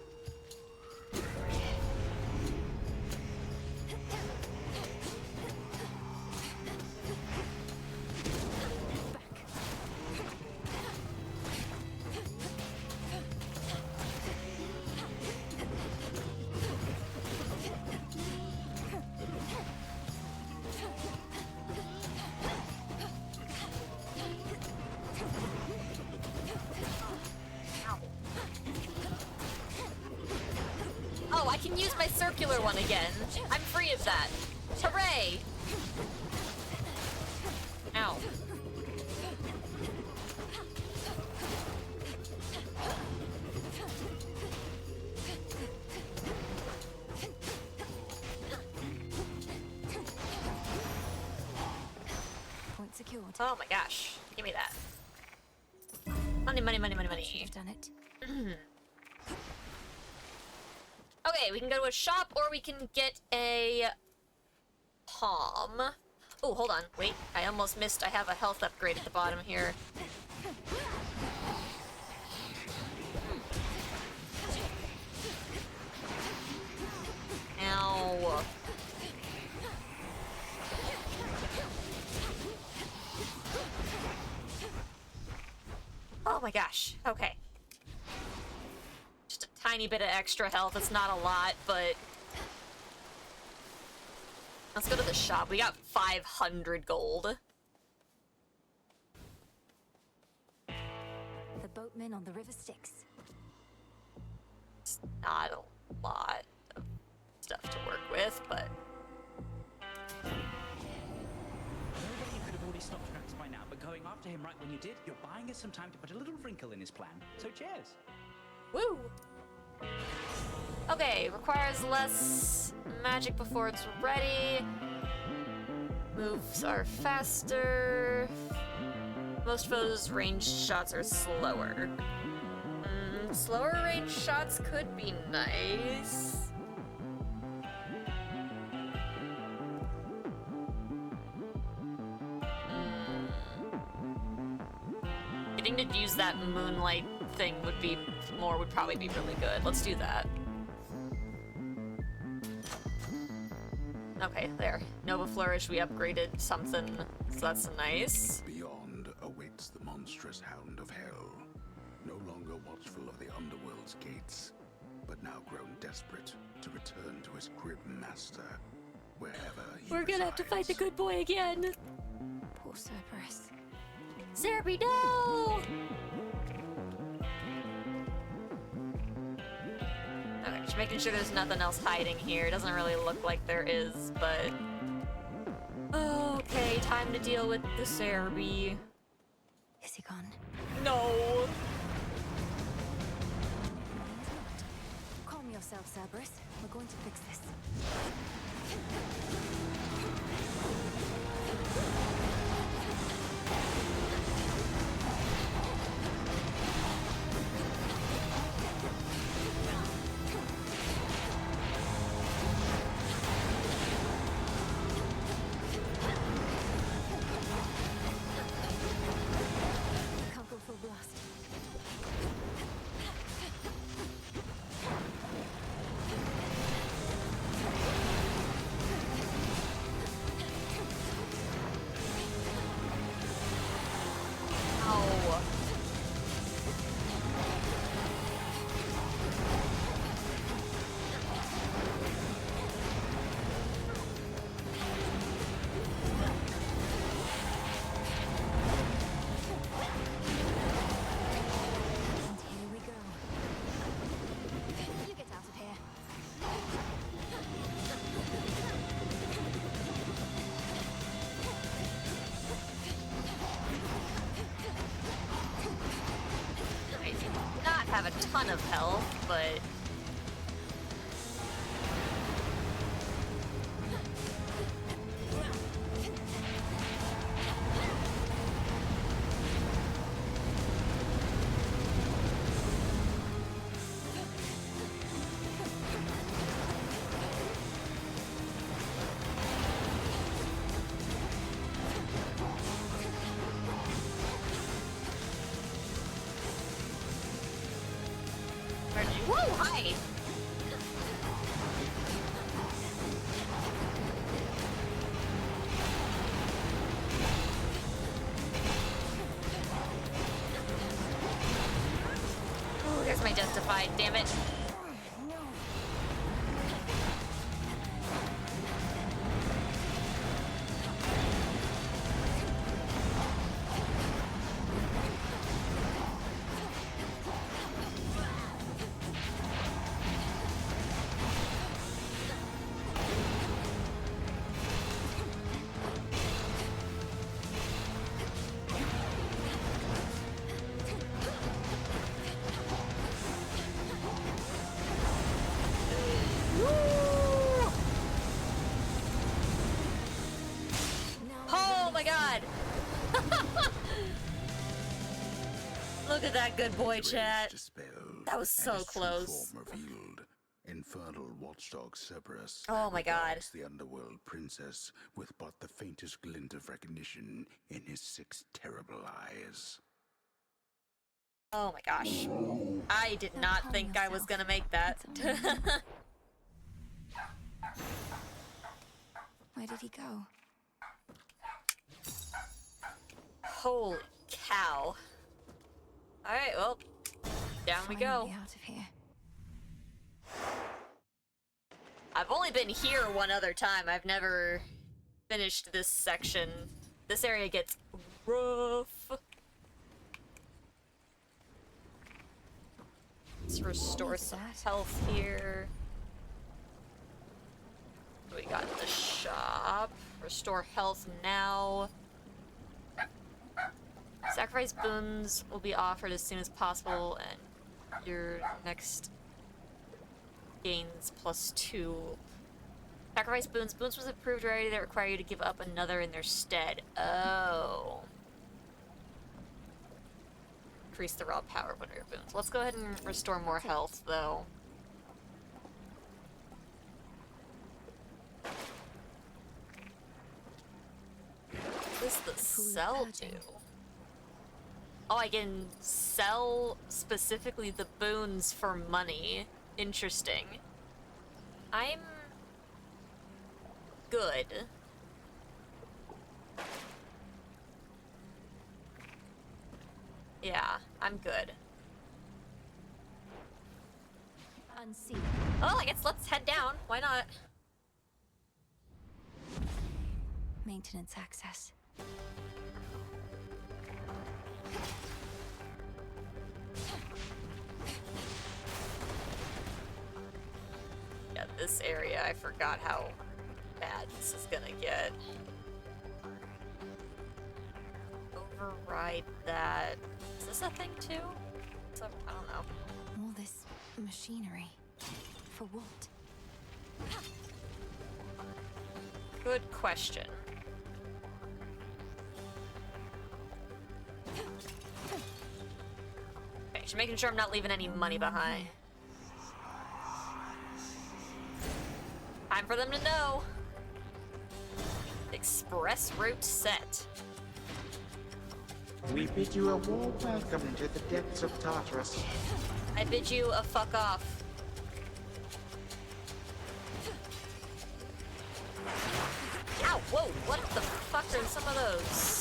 Oh, I can use my circular one again. I'm free of that. Hooray! Ow. Point secured. Oh my gosh. Give me that. Money, money, money, money, money. You've done it. Okay, we can go to a shop or we can get a palm. Oh, hold on. Wait, I almost missed. I have a health upgrade at the bottom here. Ow. my gosh. Okay. Just a tiny bit of extra health. It's not a lot, but... Let's go to the shop. We got 500 gold. The boatman on the river Styx. It's not a lot of stuff to work with, but... No way you could have already stopped tracks by now, but going after him right when you did, you're buying us some time to put a little wrinkle in his plan. So cheers. Woo! Okay, requires less magic before it's ready. Moves are faster. Most foes' ranged shots are slower. Slower range shots could be nice. Getting to use that moonlight thing would probably be really good. Let's do that. Okay, there. Nova Flourish, we upgraded something, so that's nice. Beyond awaits the monstrous hound of hell, no longer watchful of the underworld's gates, but now grown desperate to return to his grim master, wherever he We're gonna have to fight the good boy again. Poor Cerberus. Cerby, no! Okay, just making sure there's nothing else hiding here. It doesn't really look like there is, but... Okay, time to deal with the Cerby. Is he gone? No! Calm yourself, Cerberus. We're going to fix this. Can't go full blast. Ow. And here we go. You get out of here. I do not have a ton of health, but... Whoa, hi! Oh, there's my justified, damn it. Oh my god! Look at that good boy, chat. That was so close. Revealed. Infernal watchdog Cerberus. Oh my god. regards the underworld princess with but the faintest glint of recognition in his 6 terrible eyes. Oh my gosh. I did not think I was gonna make that. Where did he go? Holy cow. Alright, well, down we go. Finally out of here. I've only been here one other time. I've never finished this section. This area gets rough. Let's restore some health here. What do we got in the shop? Restore health now. Sacrifice boons will be offered as soon as possible, and your next gains +2. Sacrifice boons. Boons was approved already that require you to give up another in their stead. Oh. Increase the raw power of one of your boons. Let's go ahead and restore more health, though. What does the sell do? Oh, I can sell specifically the boons for money. Interesting. I'm good. Yeah, I'm good. Unseen. Oh, I guess let's head down. Why not? Maintenance access. Yeah, this area, I forgot how bad this is gonna get. Override that. Is this a thing too? So, I don't know. All this machinery. For what? Good question. Okay, just making sure I'm not leaving any money behind. Time for them to know. Express route set. We bid you a warm welcome to the depths of Tartarus. I bid you a fuck off. Ow, whoa, what the fuck are some of those?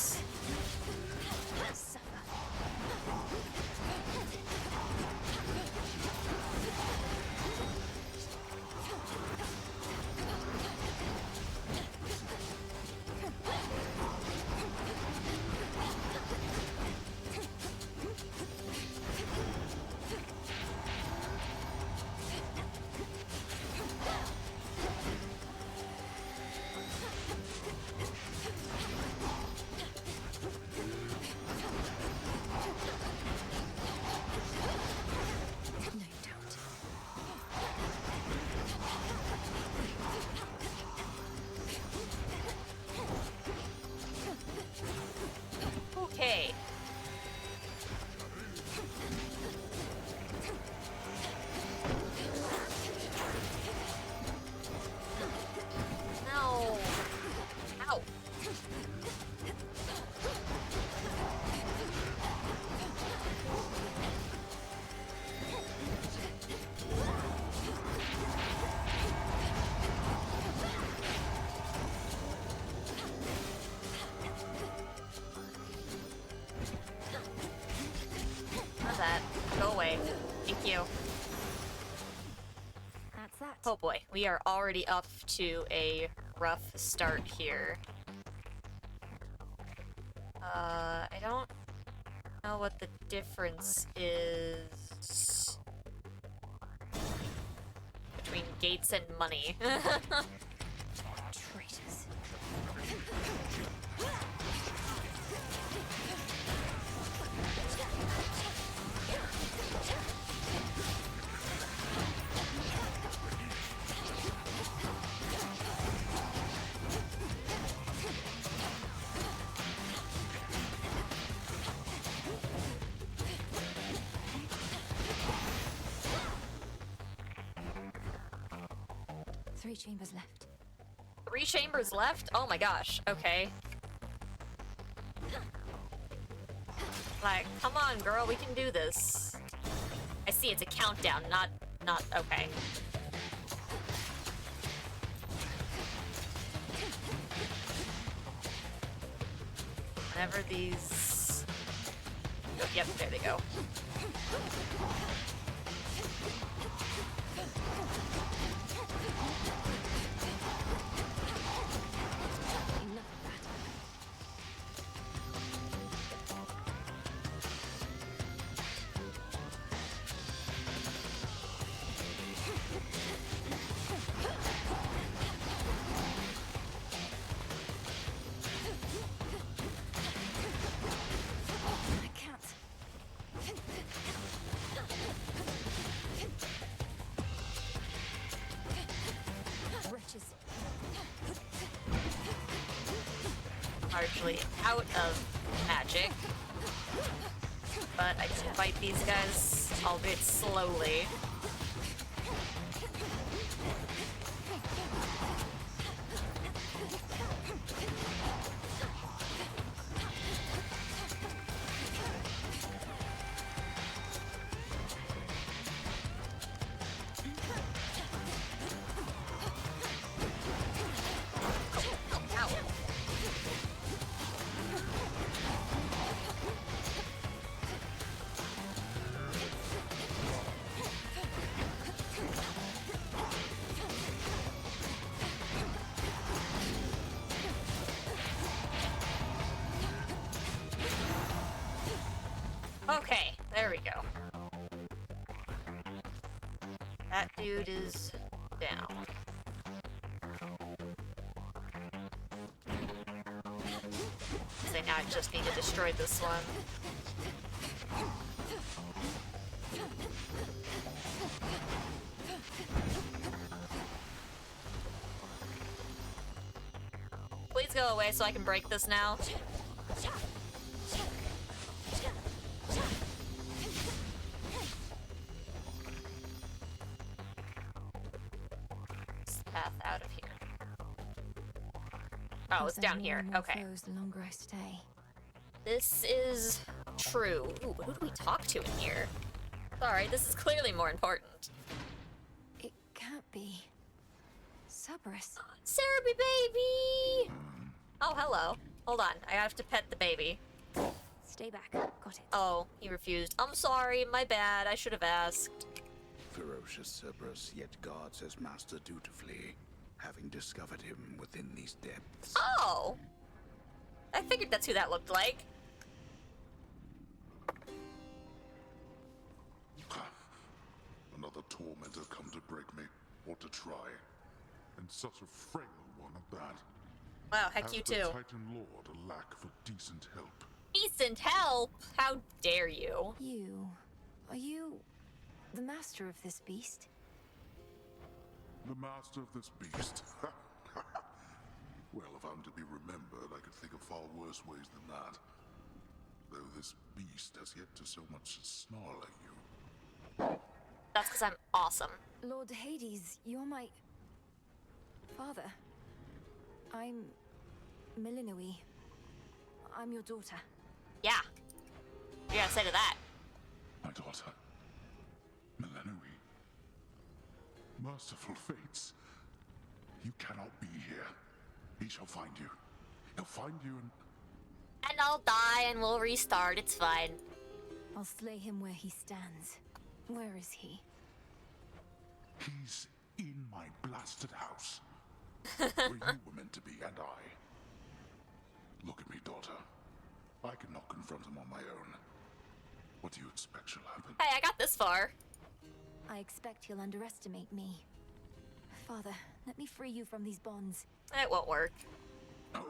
Okay. No. Ow. Not that. Go away. Thank you. That's that. Oh boy, we are already up to a rough start here. I don't know what the difference is between gates and money. Traitors. Three chambers left. 3 chambers left? Oh my gosh, okay. Like, come on girl, we can do this. I see it's a countdown, not, okay. Whenever these... Yep, there they go. Largely out of magic, but I can fight these guys, albeit slowly. Okay, there we go. That dude is down. So now I just need to destroy this one. Please go away so I can break this now. Path out of here. Oh, it's down here. Okay. The longer I stay. This is true. Ooh, who do we talk to in here? Sorry, this is clearly more important. It can't be. Cerberus. Cerebi baby! Oh, hello. Hold on, I have to pet the baby. Stay back. Got it. Oh, he refused. I'm sorry, my bad. I should have asked. Ferocious Cerberus yet guards his master dutifully, having discovered him within these depths. Oh! I figured that's who that looked like. Another tormentor come to break me, or to try. And such a frail one at that. Wow, heck you Has the too. Titan Lord a lack for decent help? Decent help? How dare you? Are you the master of this beast? The master of this beast? Well, if I'm to be remembered, I could think of far worse ways than that. Though this beast has yet to so much as snarl at you. That's because I'm awesome. Lord Hades, you're my father. I'm Milinoe. I'm your daughter. Yeah. What you gotta say to that? My daughter. Milinoe. Merciful fates. You cannot be here. He shall find you. He'll find you And I'll die and we'll restart. It's fine. I'll slay him where he stands. Where is he? He's in my blasted house. Where you were meant to be, and I. Look at me, daughter. I cannot confront him on my own. What do you expect shall happen? Hey, I got this far. I expect he'll underestimate me. Father, let me free you from these bonds. It won't work. No.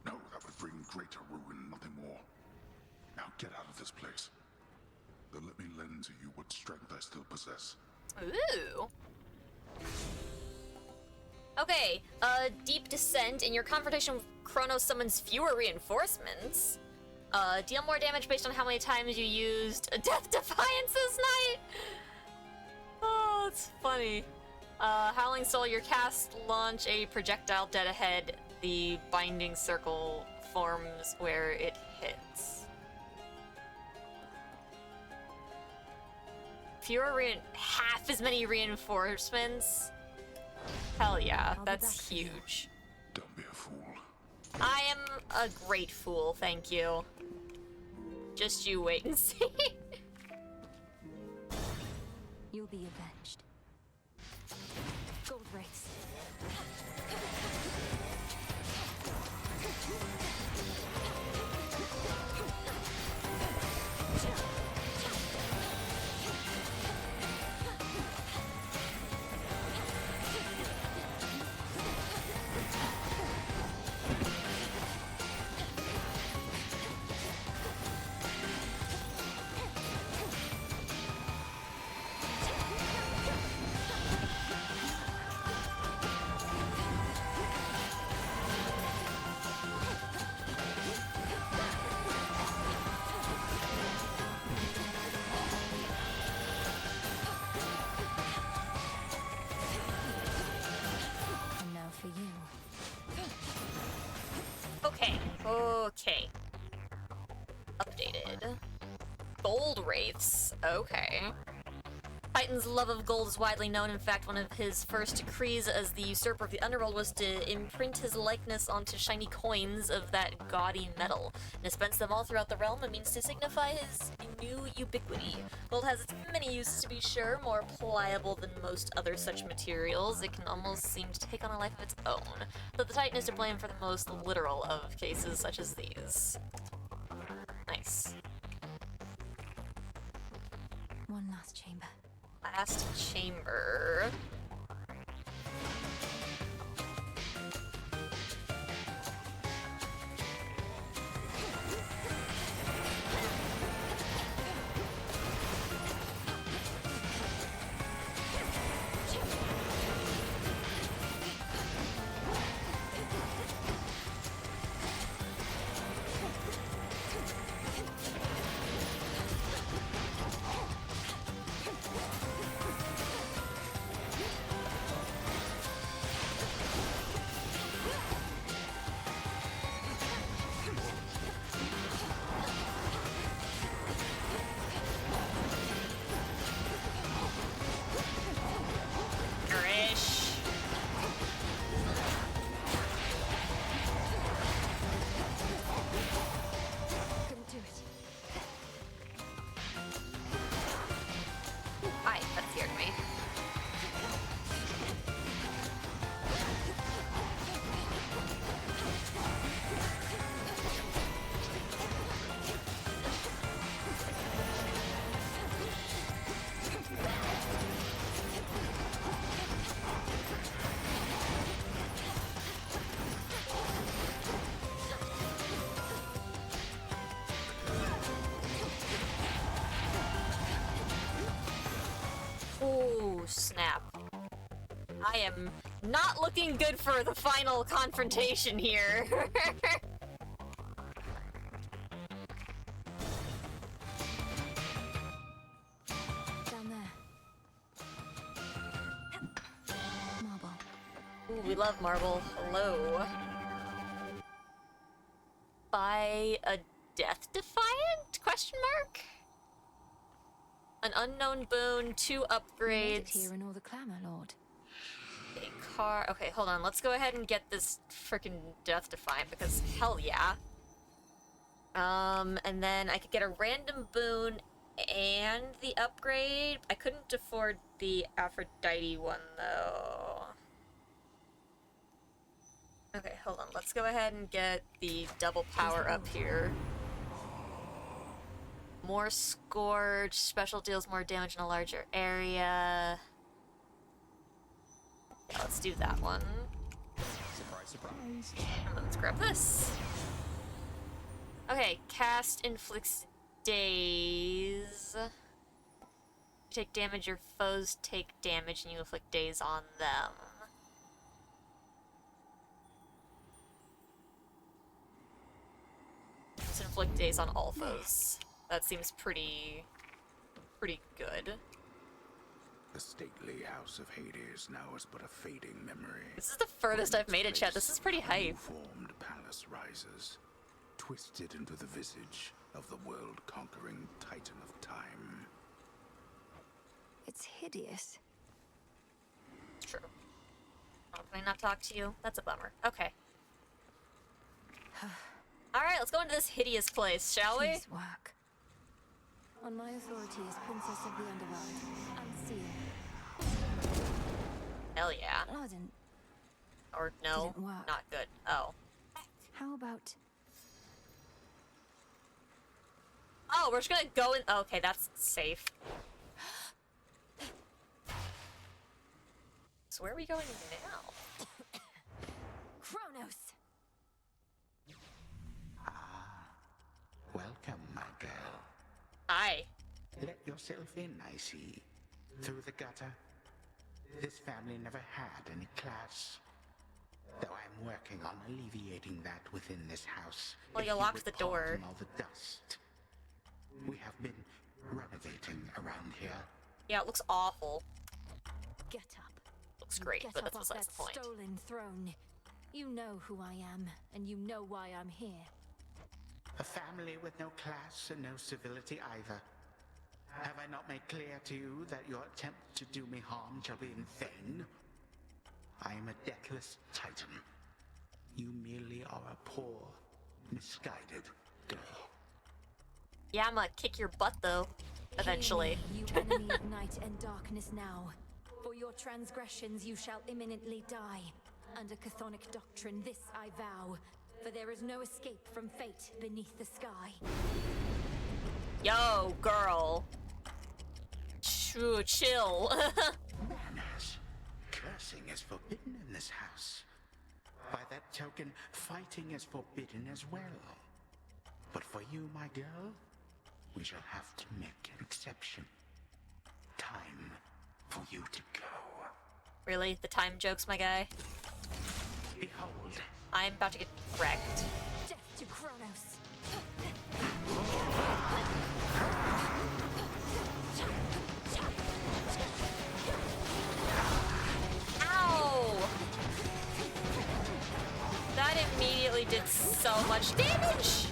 No, that would bring greater ruin, nothing more. Now get out of this place. Then let me lend to you what strength I still possess. Ooh. Okay, deep descent. In your confrontation with Chronos summons fewer reinforcements. Deal more damage based on how many times you used a Death Defiance this night. Oh, it's funny. Howling Soul, your cast launch a projectile dead ahead. The binding circle forms where it hits. Half as many reinforcements. Hell yeah, that's huge. Don't be a fool. I am a great fool, thank you. Just you wait and see. You'll be avenged. Gold Wraiths. And now for you. Okay. Okay. Updated. Gold Wraiths. Okay. Titan's love of gold is widely known. In fact, one of his first decrees as the usurper of the underworld was to imprint his likeness onto shiny coins of that gaudy metal, and dispense them all throughout the realm, a means to signify his new ubiquity. Gold has its many uses, to be sure, more pliable than most other such materials. It can almost seem to take on a life of its own, but the Titan is to blame for the most literal of cases such as these. Nice. One last chamber. Last chamber. Hi, that scared me. Oh, snap. I am not looking good for the final confrontation here. Down there. Marble. Ooh, we love marble. Hello. By a death defiant? Question mark? An unknown boon, 2 You made it upgrades. here in all the clamor, Lord. A car. Okay, hold on. Let's go ahead and get this freaking death defiant because hell yeah. And then I could get a random boon and the upgrade. I couldn't afford the Aphrodite one though. Okay, hold on. Let's go ahead and get the double power up here. More Scourge, special deals more damage in a larger area. Yeah, let's do that one. Surprise, surprise. And let's grab this. Okay, cast inflicts daze. You take damage, your foes take damage, and you inflict daze on them. Just inflict daze on all foes. That seems pretty good. The stately house of Hades now is but a fading memory. This is the furthest I've made it, chat. This is pretty hype. Formed palace rises, twisted into the visage of the world-conquering Titan of Time. It's hideous. True. Oh, can I not talk to you? That's a bummer. Okay. Alright, let's go into this hideous place, shall we? Nice work. On my authority as Princess of the Underworld, Unseen. Hell yeah. Oh, didn't. Or no, Didn't work. not good. Oh. How about... Oh, we're just gonna go in. Okay, that's safe. So where are we going now? Kronos! Welcome, my girl. Hi. Let yourself in, I see. Through the gutter. This family never had any class. Though I'm working on alleviating that within this house. Well, If you locked the would door. pardon all the dust. We have been renovating around here. Yeah, it looks awful. Get up. Looks great, Get but up that's off besides that the point. stolen throne. You know who I am, and you know why I'm here. A family with no class and no civility either. Have I not made clear to you that your attempt to do me harm shall be in vain? I am a deathless titan. You merely are a poor, misguided girl. Yeah, I'm gonna kick your butt though. Eventually. Hear me, you enemy of night and darkness now. For your transgressions you shall imminently die. Under chthonic doctrine, this I vow. For there is no escape from fate beneath the sky. Yo, girl. Chill. Manners. Cursing is forbidden in this house. By that token, fighting is forbidden as well. But for you, my girl, we shall have to make an exception. Time for you to go. Really? The time jokes, my guy? Behold. I'm about to get wrecked. Death to Kronos. Ow! That immediately did so much damage!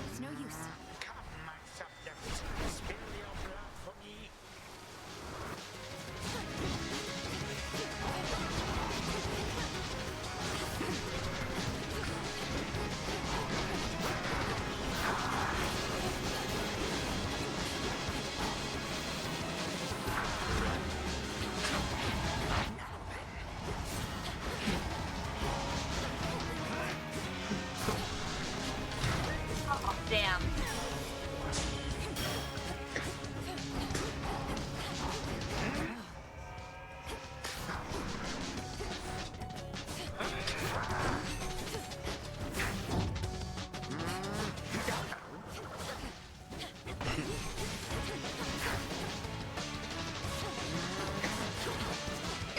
It's no use. Come, my subjects. Spill your blood for me. Oh, damn.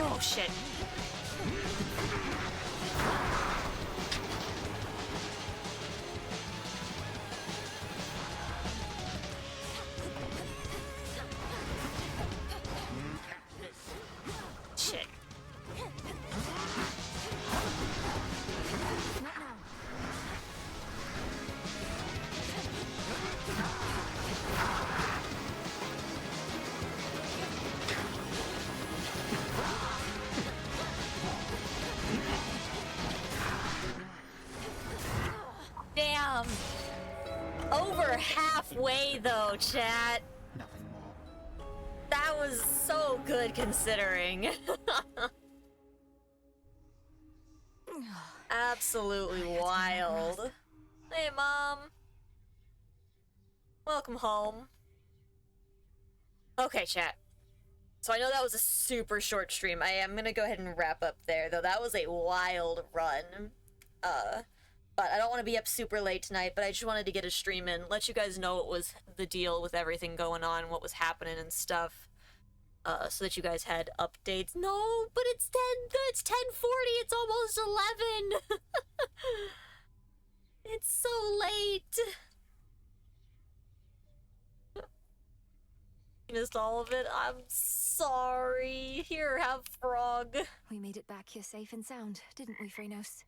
Oh, shit. Shit. Not now. Damn. Over halfway though, chat. Nothing more. That was so good considering. Absolutely wild. Hey, Mom. Welcome home. Okay, chat. So I know that was a super short stream. I am gonna go ahead and wrap up there, though. That was a wild run. But I don't want to be up super late tonight, but I just wanted to get a stream in, let you guys know what was the deal with everything going on, what was happening and stuff. So that you guys had updates. No, but it's 10:40, it's almost 11! It's so late! missed all of it. I'm sorry. Here, have frog. We made it back here safe and sound, didn't we, Phrenos?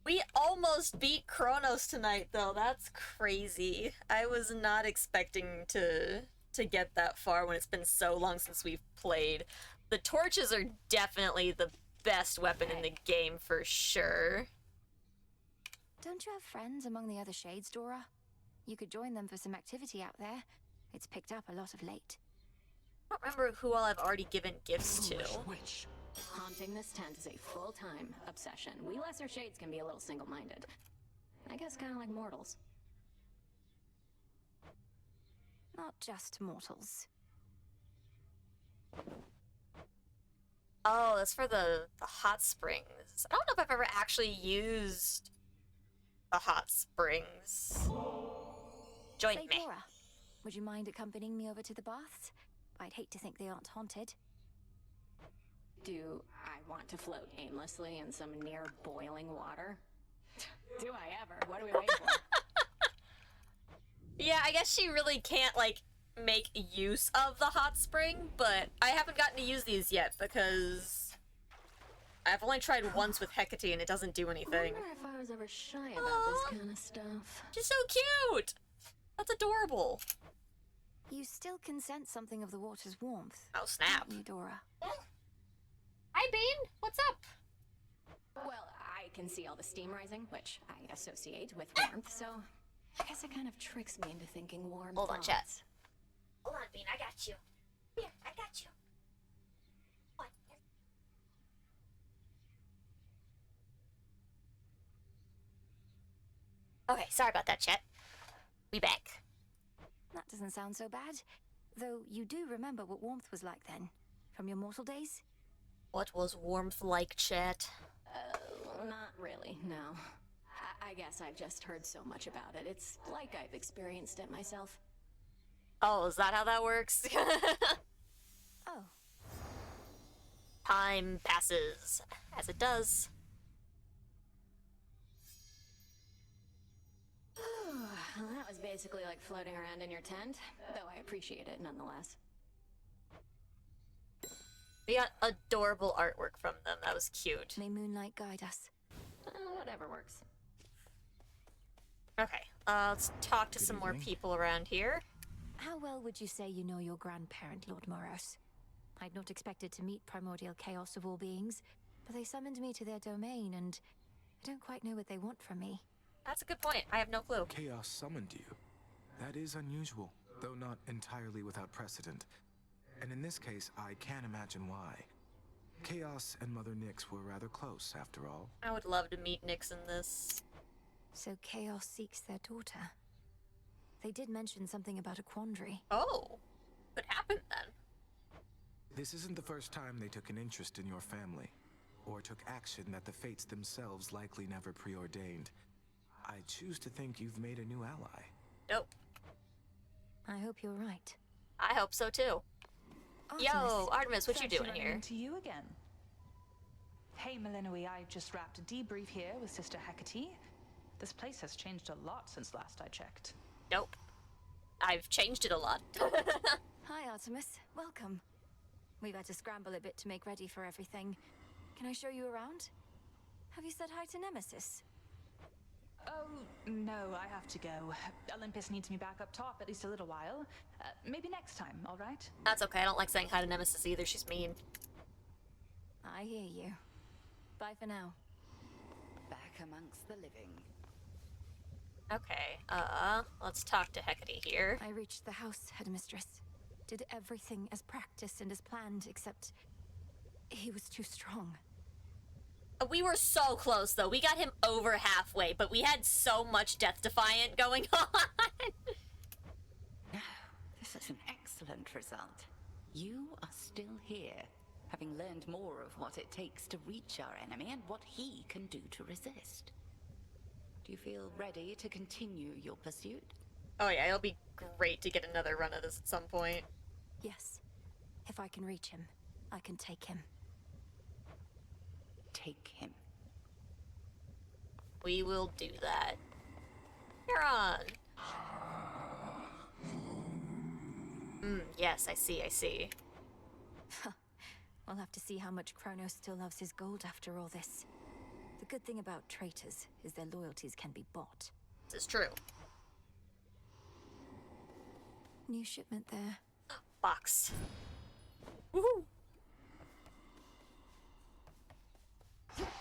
We almost beat Kronos tonight, though. That's crazy. I was not expecting to get that far when it's been so long since we've played. The torches are definitely the best weapon in the game for sure. Don't you have friends among the other shades, Dora? You could join them for some activity out there. It's picked up a lot of late. I don't remember who all I've already given gifts to. Witch. Haunting this tent is a full-time obsession. We lesser shades can be a little single-minded. I guess kind of like mortals. Not just mortals. Oh, that's for the hot springs. I don't know if I've ever actually used the hot springs. Join Say, me. Dora, would you mind accompanying me over to the baths? I'd hate to think they aren't haunted. Do I want to float aimlessly in some near boiling water? Do I ever? What are we waiting for? Yeah, I guess she really can't, like, make use of the hot spring, but I haven't gotten to use these yet because I've only tried once with Hecate and it doesn't do anything. I wonder if I was ever shy about this kind of stuff. She's so cute! That's adorable. You still can sense something of the water's warmth. Oh, snap. You, Dora. Hi, Bean. What's up? Well, I can see all the steam rising, which I associate with warmth, so I guess it kind of tricks me into thinking warm Hold on, thoughts. chat. Hold on, Bean. I got you. Here, I got you. Okay, sorry about that, chat. We back. That doesn't sound so bad. Though you do remember what warmth was like then, from your mortal days? What was warmth like, chat? Not really, no. I guess I've just heard so much about it. It's like I've experienced it myself. Oh, is that how that works? Oh. Time passes, as it does. That was basically like floating around in your tent, though I appreciate it nonetheless. We got adorable artwork from them. That was cute. May moonlight guide us. Whatever works. Okay, let's talk to some more people around here. How well would you say you know your grandparent, Lord Moros? I'd not expected to meet primordial chaos of all beings, but they summoned me to their domain, and I don't quite know what they want from me. That's a good point. I have no clue. Chaos summoned you. That is unusual, though not entirely without precedent. And in this case, I can't imagine why. Chaos and Mother Nyx were rather close, after all. I would love to meet Nyx in this. So Chaos seeks their daughter. They did mention something about a quandary. Oh, what happened then? This isn't the first time they took an interest in your family, or took action that the fates themselves likely never preordained. I choose to think you've made a new ally. Nope. I hope you're right. I hope so too. Yo, Artemis, what you Thanks for doing running here? into you again. Hey, Melinoi, I just wrapped a debrief here with Sister Hecate. This place has changed a lot since last I checked. Nope. I've changed it a lot. Hi, Artemis. Welcome. We've had to scramble a bit to make ready for everything. Can I show you around? Have you said hi to Nemesis? Oh, no, I have to go. Olympus needs me back up top at least a little while. Maybe next time, all right? That's okay. I don't like saying hi to Nemesis either. She's mean. I hear you. Bye for now. Back amongst the living. Okay, let's talk to Hecate here. I reached the house, headmistress. Did everything as practiced and as planned, except he was too strong. We were so close, though. We got him over halfway, but we had so much Death Defiant going on. No, this is an excellent result. You are still here, having learned more of what it takes to reach our enemy and what he can do to resist. Do you feel ready to continue your pursuit? Oh yeah, it'll be great to get another run of this at some point. Yes. If I can reach him, I can take him. Take him. We will do that. You're on. Yes, I see, I see. We'll have to see how much Kronos still loves his gold after all this. The good thing about traitors is their loyalties can be bought. This is true. New shipment there. Box. Woohoo!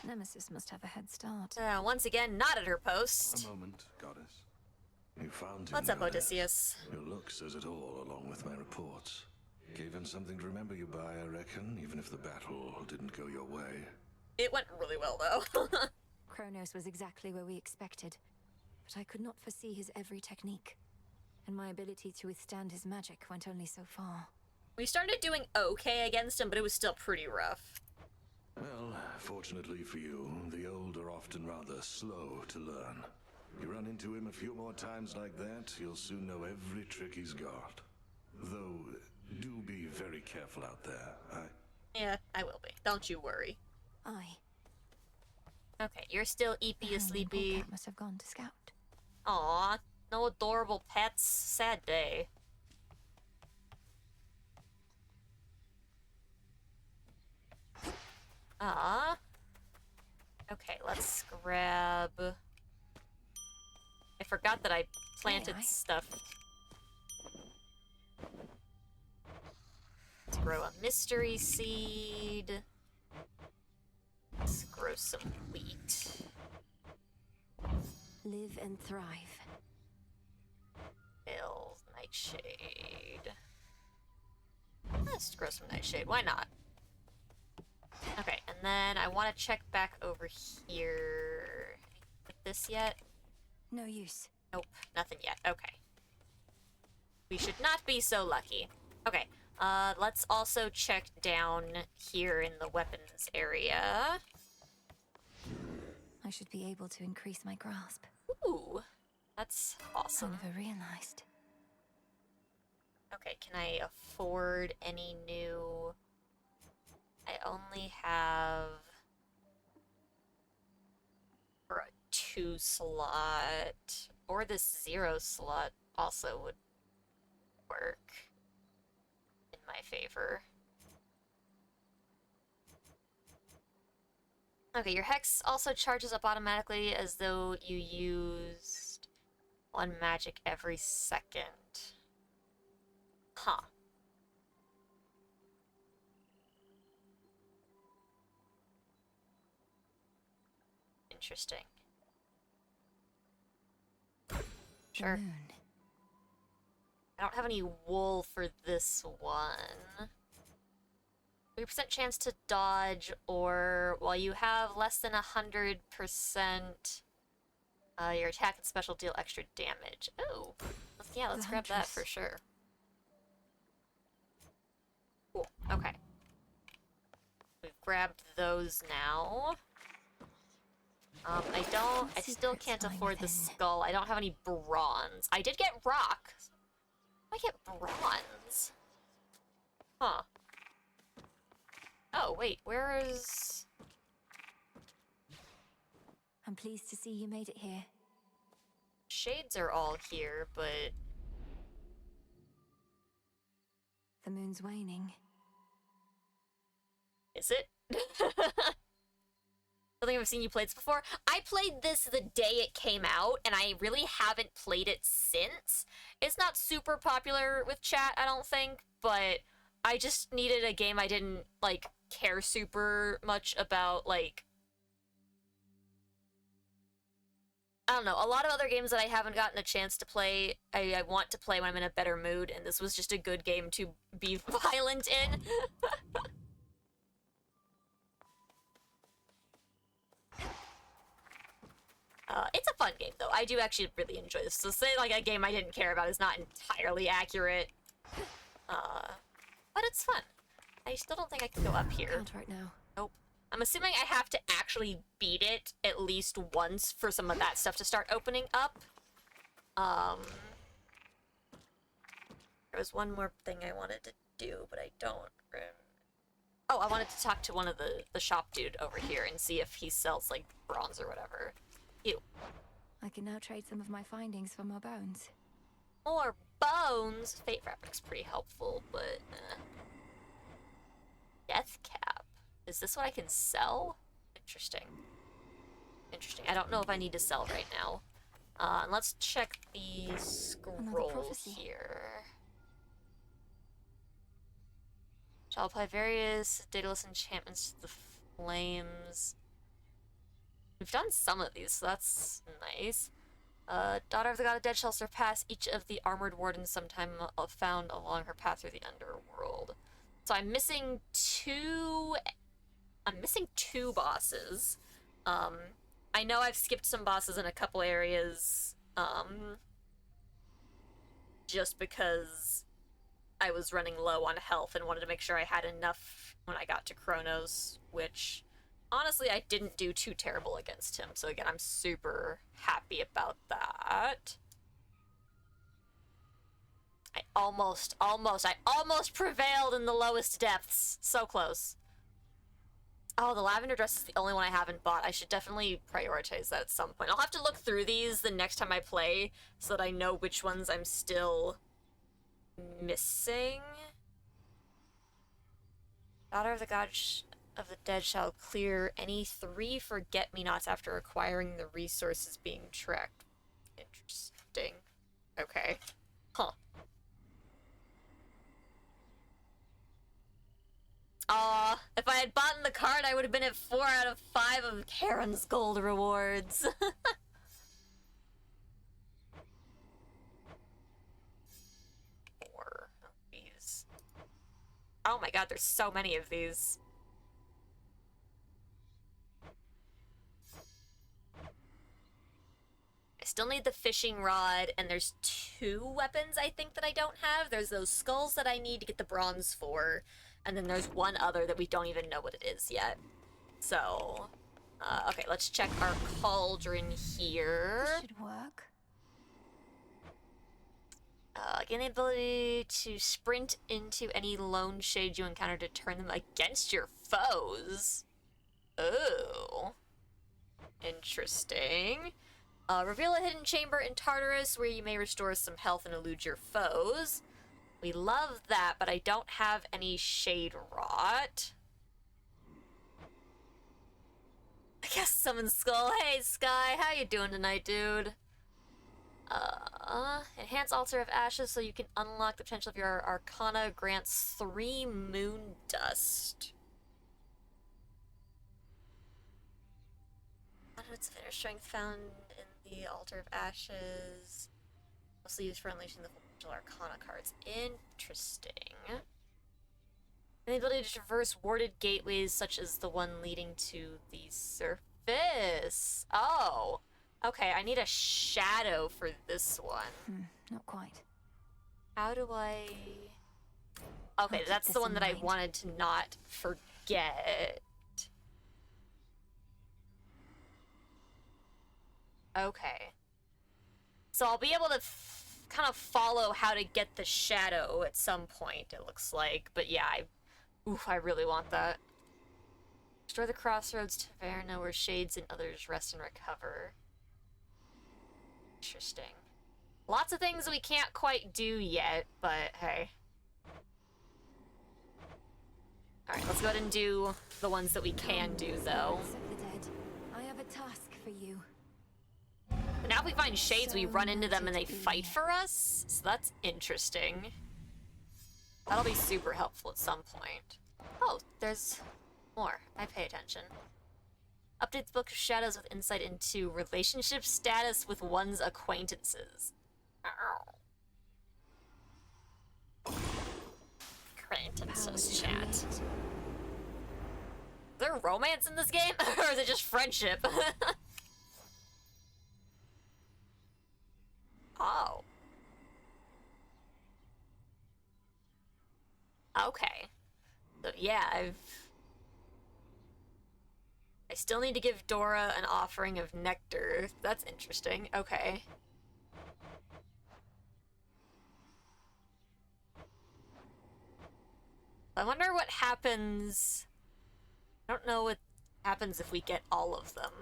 Nemesis must have a head start. Once again, not at her post. A moment, goddess. You found him. What's up, no less. Odysseus? Your look says it all, along with my reports. Given something to remember you by, I reckon, even if the battle didn't go your way. It went really well, though. Kronos was exactly where we expected, but I could not foresee his every technique, and my ability to withstand his magic went only so far. We started doing okay against him, but it was still pretty rough. Well, fortunately for you, the old are often rather slow to learn. You run into him a few more times like that, you'll soon know every trick he's got. Though, do be very careful out there. Yeah, I will be. Don't you worry. Aye. Okay, you're still eepy sleepy. Cat must have gone to scout. Aw, no adorable pets. Sad day. Okay, let's grab... I forgot that I planted stuff. Let's grow a mystery seed. Let's grow some wheat. Live and thrive. Build nightshade. Let's grow some nightshade. Why not? Okay, and then I want to check back over here. Like this yet? No use. Nope, nothing yet. Okay. We should not be so lucky. Okay, let's also check down here in the weapons area. I should be able to increase my grasp. Ooh, that's awesome. I never realized. Okay, can I afford any new... I only have... for a 2 slot, or this 0 slot also would work in my favor. Okay, your Hex also charges up automatically as though you used 1 magic every second. Huh. Interesting. Sure. I don't have any wool for this one. 3% chance to dodge, or while you have less than 100%, your attack and special deal extra damage. Oh, let's grab that for sure. Cool. Okay. We've grabbed those now. I still can't afford the skull. I don't have any bronze. I did get rock. I get bronze. Huh. Oh, wait, where is... I'm pleased to see you made it here. Shades are all here, but... The moon's waning. Is it? I don't think I've seen you play this before. I played this the day it came out, and I really haven't played it since. It's not super popular with chat, I don't think, but I just needed a game I didn't, like, care super much about, like... I don't know, a lot of other games that I haven't gotten a chance to play, I want to play when I'm in a better mood, and this was just a good game to be violent in. It's a fun game, though. I do actually really enjoy this. So say, like, a game I didn't care about is not entirely accurate. But it's fun. I still don't think I can go up here. Can't right now. Nope. I'm assuming I have to actually beat it at least once for some of that stuff to start opening up. There was one more thing I wanted to do, but I don't remember. Oh, I wanted to talk to one of the shop dude over here and see if he sells, like, bronze or whatever. Ew. I can now trade some of my findings for more bones. More bones? bones. Fate fabric's pretty helpful, but death cap. Is this what I can sell? Interesting. Interesting. I don't know if I need to sell right now. And let's check the scroll here. Shall apply various dataless enchantments to the flames. We've done some of these, so that's nice. Daughter of the God of Dead shall surpass each of the armored wardens sometime found along her path through the underworld. So I'm missing two bosses. I know I've skipped some bosses in a couple areas, just because I was running low on health and wanted to make sure I had enough when I got to Kronos, which honestly I didn't do too terrible against him. So again, I'm super happy about that. I almost prevailed in the lowest depths. So close. Oh, the lavender dress is the only one I haven't bought. I should definitely prioritize that at some point. I'll have to look through these the next time I play so that I know which ones I'm still missing. Daughter of the God of the Dead shall clear any 3 forget-me-nots after acquiring the resources being tracked. Interesting. Okay. Huh. If I had bought in the card, I would have been at 4 out of 5 of Karen's gold rewards. Four of these. Oh my god, there's so many of these. I still need the fishing rod, and there's 2 weapons I think that I don't have. There's those skulls that I need to get the bronze for, and then there's one other that we don't even know what it is yet. So, okay, let's check our cauldron here. This should work. Gain the ability to sprint into any lone shade you encounter to turn them against your foes. Oh. Interesting. Reveal a hidden chamber in Tartarus where you may restore some health and elude your foes. We love that, but I don't have any shade rot. I guess summon Skull. Hey, Sky, how you doing tonight, dude? Enhance Altar of Ashes so you can unlock the potential of your Arcana. Grants 3 moon dust. Hundreds of inner strength found in the Altar of Ashes. Mostly used for unleashing the full Arcana cards. Interesting. And the ability to traverse warded gateways such as the one leading to the surface. Oh. Okay, I need a shadow for this one. Not quite. How do I... Okay, that's the one that I wanted to not forget. Okay. So I'll be able to kind of follow how to get the shadow at some point, it looks like. But yeah, I really want that. Restore the crossroads Taverna where shades and others rest and recover. Interesting. Lots of things we can't quite do yet, but hey. Alright, let's go ahead and do the ones that we can do, though. I have a task for you. But now if we find shades, we run into them and they fight for us? So that's interesting. That'll be super helpful at some point. Oh, there's more. I pay attention. Update the Book of Shadows with insight into relationship status with one's acquaintances. Acquaintances chat. Is there romance in this game? Or is it just friendship? Oh. Okay. So yeah, I still need to give Dora an offering of nectar. That's interesting. Okay. I wonder what happens... I don't know what happens if we get all of them.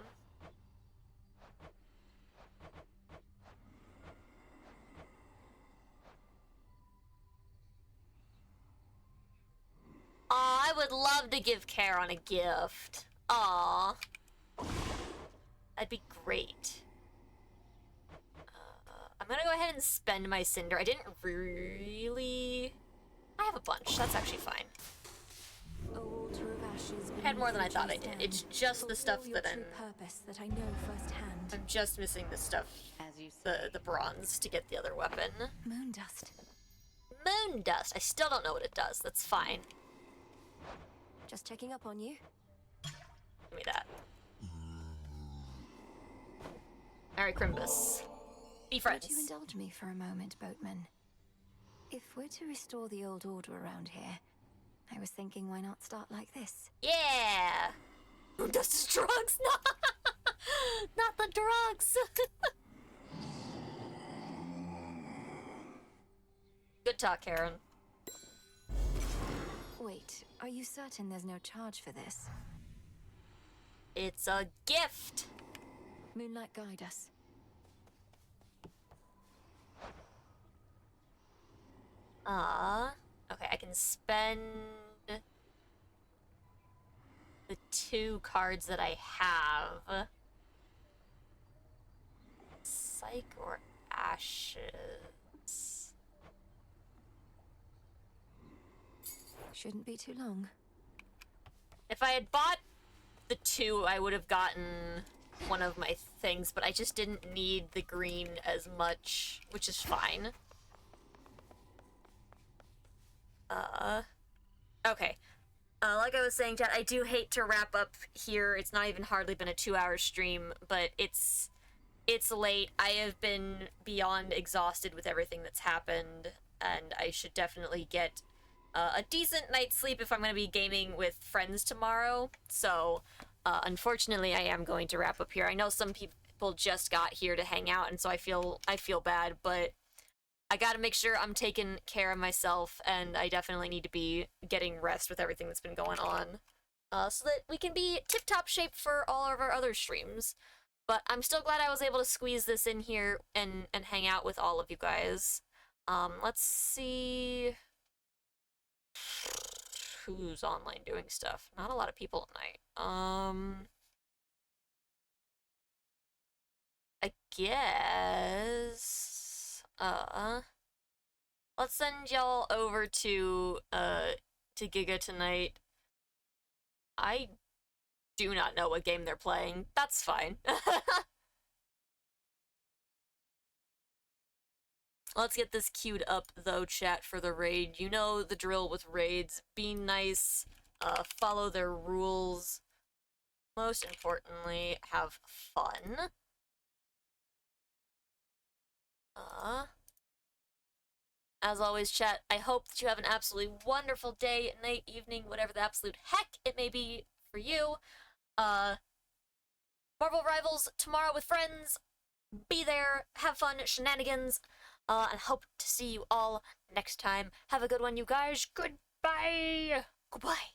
would love to give Charon a gift. Aww. That'd be great. I'm gonna go ahead and spend my cinder. I didn't really... I have a bunch. That's actually fine. I had more than I thought I did. It's just the stuff that I'm just missing the stuff, the bronze to get the other weapon. Moon dust. Moon dust. I still don't know what it does. That's fine. Just checking up on you. Give me that. Alright, Crimbus. Be friends. Would you indulge me for a moment, boatman? If we're to restore the old order around here, I was thinking why not start like this? Yeah! Moon dust is drugs! No! Not the drugs! Good talk, Karen. Wait, are you certain there's no charge for this? It's a gift! Moonlight, guide us. Okay, I can spend the 2 cards that I have. Psych or Ashes? Shouldn't be too long. If I had bought the 2, I would have gotten one of my things, but I just didn't need the green as much, which is fine. Okay. Like I was saying, chat, I do hate to wrap up here. It's not even hardly been a 2-hour stream, but it's late. I have been beyond exhausted with everything that's happened, and I should definitely get a decent night's sleep if I'm going to be gaming with friends tomorrow. So, unfortunately, I am going to wrap up here. I know some people just got here to hang out, and so I feel bad, but I gotta make sure I'm taking care of myself, and I definitely need to be getting rest with everything that's been going on, so that we can be tip-top shape for all of our other streams. But I'm still glad I was able to squeeze this in here and hang out with all of you guys. Let's see who's online doing stuff. Not a lot of people tonight. I guess... let's send y'all over to Giga tonight. I do not know what game they're playing. That's fine. Let's get this queued up, though, chat, for the raid. You know the drill with raids. Be nice, follow their rules. Most importantly, have fun. As always, chat, I hope that you have an absolutely wonderful day, night, evening, whatever the absolute heck it may be for you. Marvel Rivals tomorrow with friends. Be there, have fun, shenanigans, and hope to see you all next time. Have a good one, you guys. Goodbye. Goodbye.